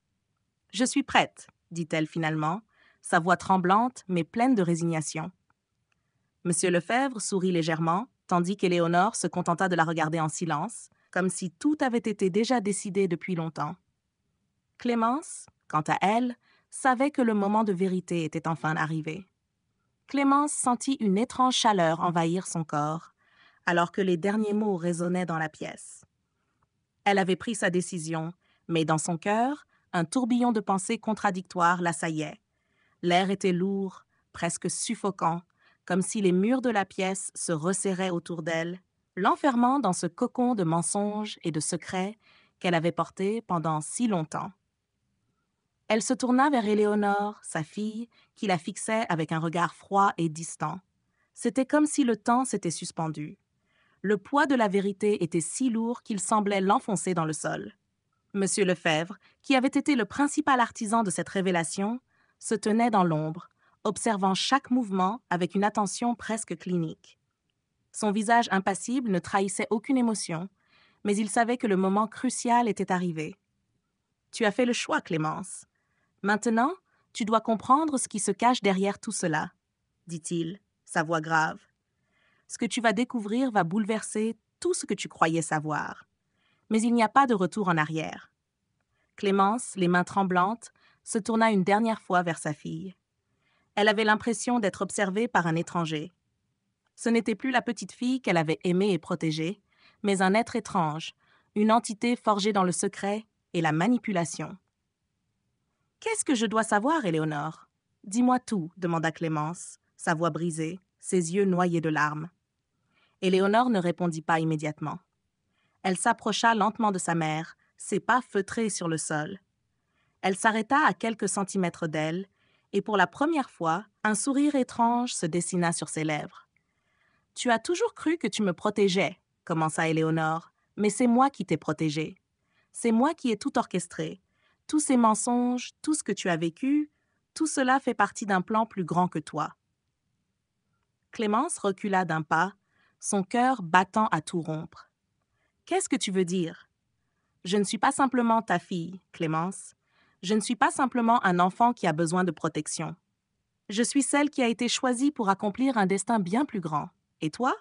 « Je suis prête, » dit-elle finalement, sa voix tremblante mais pleine de résignation. Monsieur Lefebvre sourit légèrement, tandis qu'Éléonore se contenta de la regarder en silence, comme si tout avait été déjà décidé depuis longtemps. Clémence, quant à elle, savait que le moment de vérité était enfin arrivé. Clémence sentit une étrange chaleur envahir son corps, alors que les derniers mots résonnaient dans la pièce. Elle avait pris sa décision, mais dans son cœur, un tourbillon de pensées contradictoires l'assaillait. L'air était lourd, presque suffocant, comme si les murs de la pièce se resserraient autour d'elle, l'enfermant dans ce cocon de mensonges et de secrets qu'elle avait porté pendant si longtemps. Elle se tourna vers Éléonore, sa fille, qui la fixait avec un regard froid et distant. C'était comme si le temps s'était suspendu. Le poids de la vérité était si lourd qu'il semblait l'enfoncer dans le sol. Monsieur Lefebvre, qui avait été le principal artisan de cette révélation, se tenait dans l'ombre, observant chaque mouvement avec une attention presque clinique. Son visage impassible ne trahissait aucune émotion, mais il savait que le moment crucial était arrivé. « Tu as fait le choix, Clémence. Maintenant, tu dois comprendre ce qui se cache derrière tout cela, » dit-il, sa voix grave. « Ce que tu vas découvrir va bouleverser tout ce que tu croyais savoir. Mais il n'y a pas de retour en arrière. » Clémence, les mains tremblantes, se tourna une dernière fois vers sa fille. Elle avait l'impression d'être observée par un étranger. Ce n'était plus la petite fille qu'elle avait aimée et protégée, mais un être étrange, une entité forgée dans le secret et la manipulation. « Qu'est-ce que je dois savoir, Éléonore ? Dis-moi tout, » demanda Clémence, sa voix brisée, ses yeux noyés de larmes. Éléonore ne répondit pas immédiatement. Elle s'approcha lentement de sa mère, ses pas feutrés sur le sol. Elle s'arrêta à quelques centimètres d'elle, et pour la première fois, un sourire étrange se dessina sur ses lèvres. « Tu as toujours cru que tu me protégeais, » commença Éléonore, « mais c'est moi qui t'ai protégée. C'est moi qui ai tout orchestré. Tous ces mensonges, tout ce que tu as vécu, tout cela fait partie d'un plan plus grand que toi. » Clémence recula d'un pas, son cœur battant à tout rompre. « Qu'est-ce que tu veux dire ? Je ne suis pas simplement ta fille, Clémence. Je ne suis pas simplement un enfant qui a besoin de protection. Je suis celle qui a été choisie pour accomplir un destin bien plus grand. Et toi ?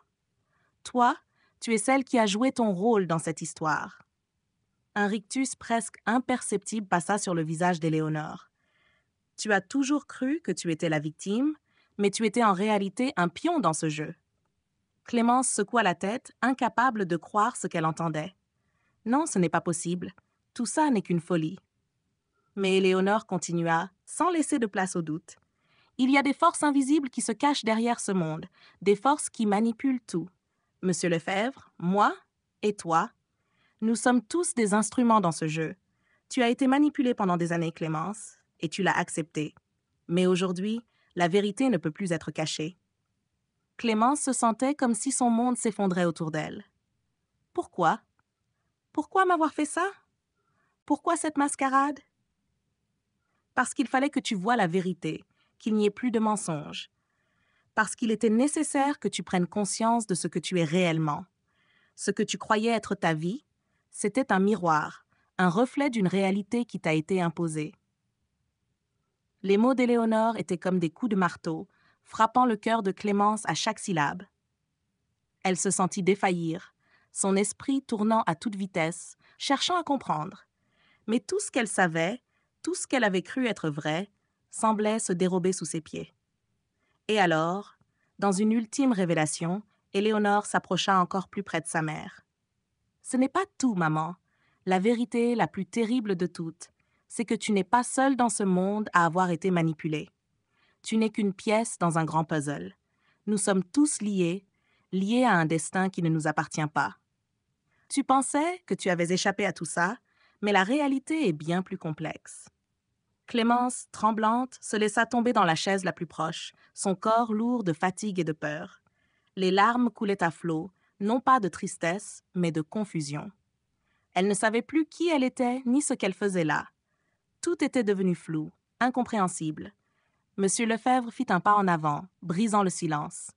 Toi, tu es celle qui a joué ton rôle dans cette histoire. » Un rictus presque imperceptible passa sur le visage d'Éléonore. « Tu as toujours cru que tu étais la victime, mais tu étais en réalité un pion dans ce jeu. » Clémence secoua la tête, incapable de croire ce qu'elle entendait. « Non, ce n'est pas possible. Tout ça n'est qu'une folie. » Mais Éléonore continua, sans laisser de place au doute. « Il y a des forces invisibles qui se cachent derrière ce monde, des forces qui manipulent tout. Monsieur Lefebvre, moi et toi, nous sommes tous des instruments dans ce jeu. Tu as été manipulée pendant des années, Clémence, et tu l'as accepté. Mais aujourd'hui, la vérité ne peut plus être cachée. » Clémence se sentait comme si son monde s'effondrait autour d'elle. « Pourquoi ? Pourquoi m'avoir fait ça ? Pourquoi cette mascarade ? » « Parce qu'il fallait que tu voies la vérité, qu'il n'y ait plus de mensonges. Parce qu'il était nécessaire que tu prennes conscience de ce que tu es réellement. Ce que tu croyais être ta vie, c'était un miroir, un reflet d'une réalité qui t'a été imposée. » Les mots d'Éléonore étaient comme des coups de marteau, frappant le cœur de Clémence à chaque syllabe. Elle se sentit défaillir, son esprit tournant à toute vitesse, cherchant à comprendre. Mais tout ce qu'elle savait, tout ce qu'elle avait cru être vrai, semblait se dérober sous ses pieds. Et alors, dans une ultime révélation, Éléonore s'approcha encore plus près de sa mère. « Ce n'est pas tout, maman. La vérité la plus terrible de toutes, c'est que tu n'es pas seule dans ce monde à avoir été manipulée. Tu n'es qu'une pièce dans un grand puzzle. Nous sommes tous liés, liés à un destin qui ne nous appartient pas. Tu pensais que tu avais échappé à tout ça, mais la réalité est bien plus complexe. » Clémence, tremblante, se laissa tomber dans la chaise la plus proche, son corps lourd de fatigue et de peur. Les larmes coulaient à flots, non pas de tristesse, mais de confusion. Elle ne savait plus qui elle était ni ce qu'elle faisait là. Tout était devenu flou, incompréhensible. Monsieur Lefebvre fit un pas en avant, brisant le silence.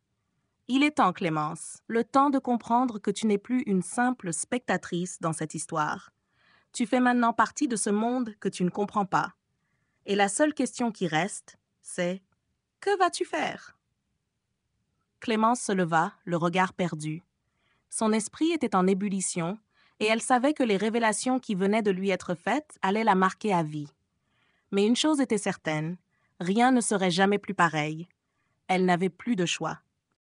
Il est temps, Clémence, le temps de comprendre que tu n'es plus une simple spectatrice dans cette histoire. Tu fais maintenant partie de ce monde que tu ne comprends pas. Et la seule question qui reste, c'est « Que vas-tu faire ?» Clémence se leva, le regard perdu. Son esprit était en ébullition, et elle savait que les révélations qui venaient de lui être faites allaient la marquer à vie. Mais une chose était certaine, rien ne serait jamais plus pareil. Elle n'avait plus de choix.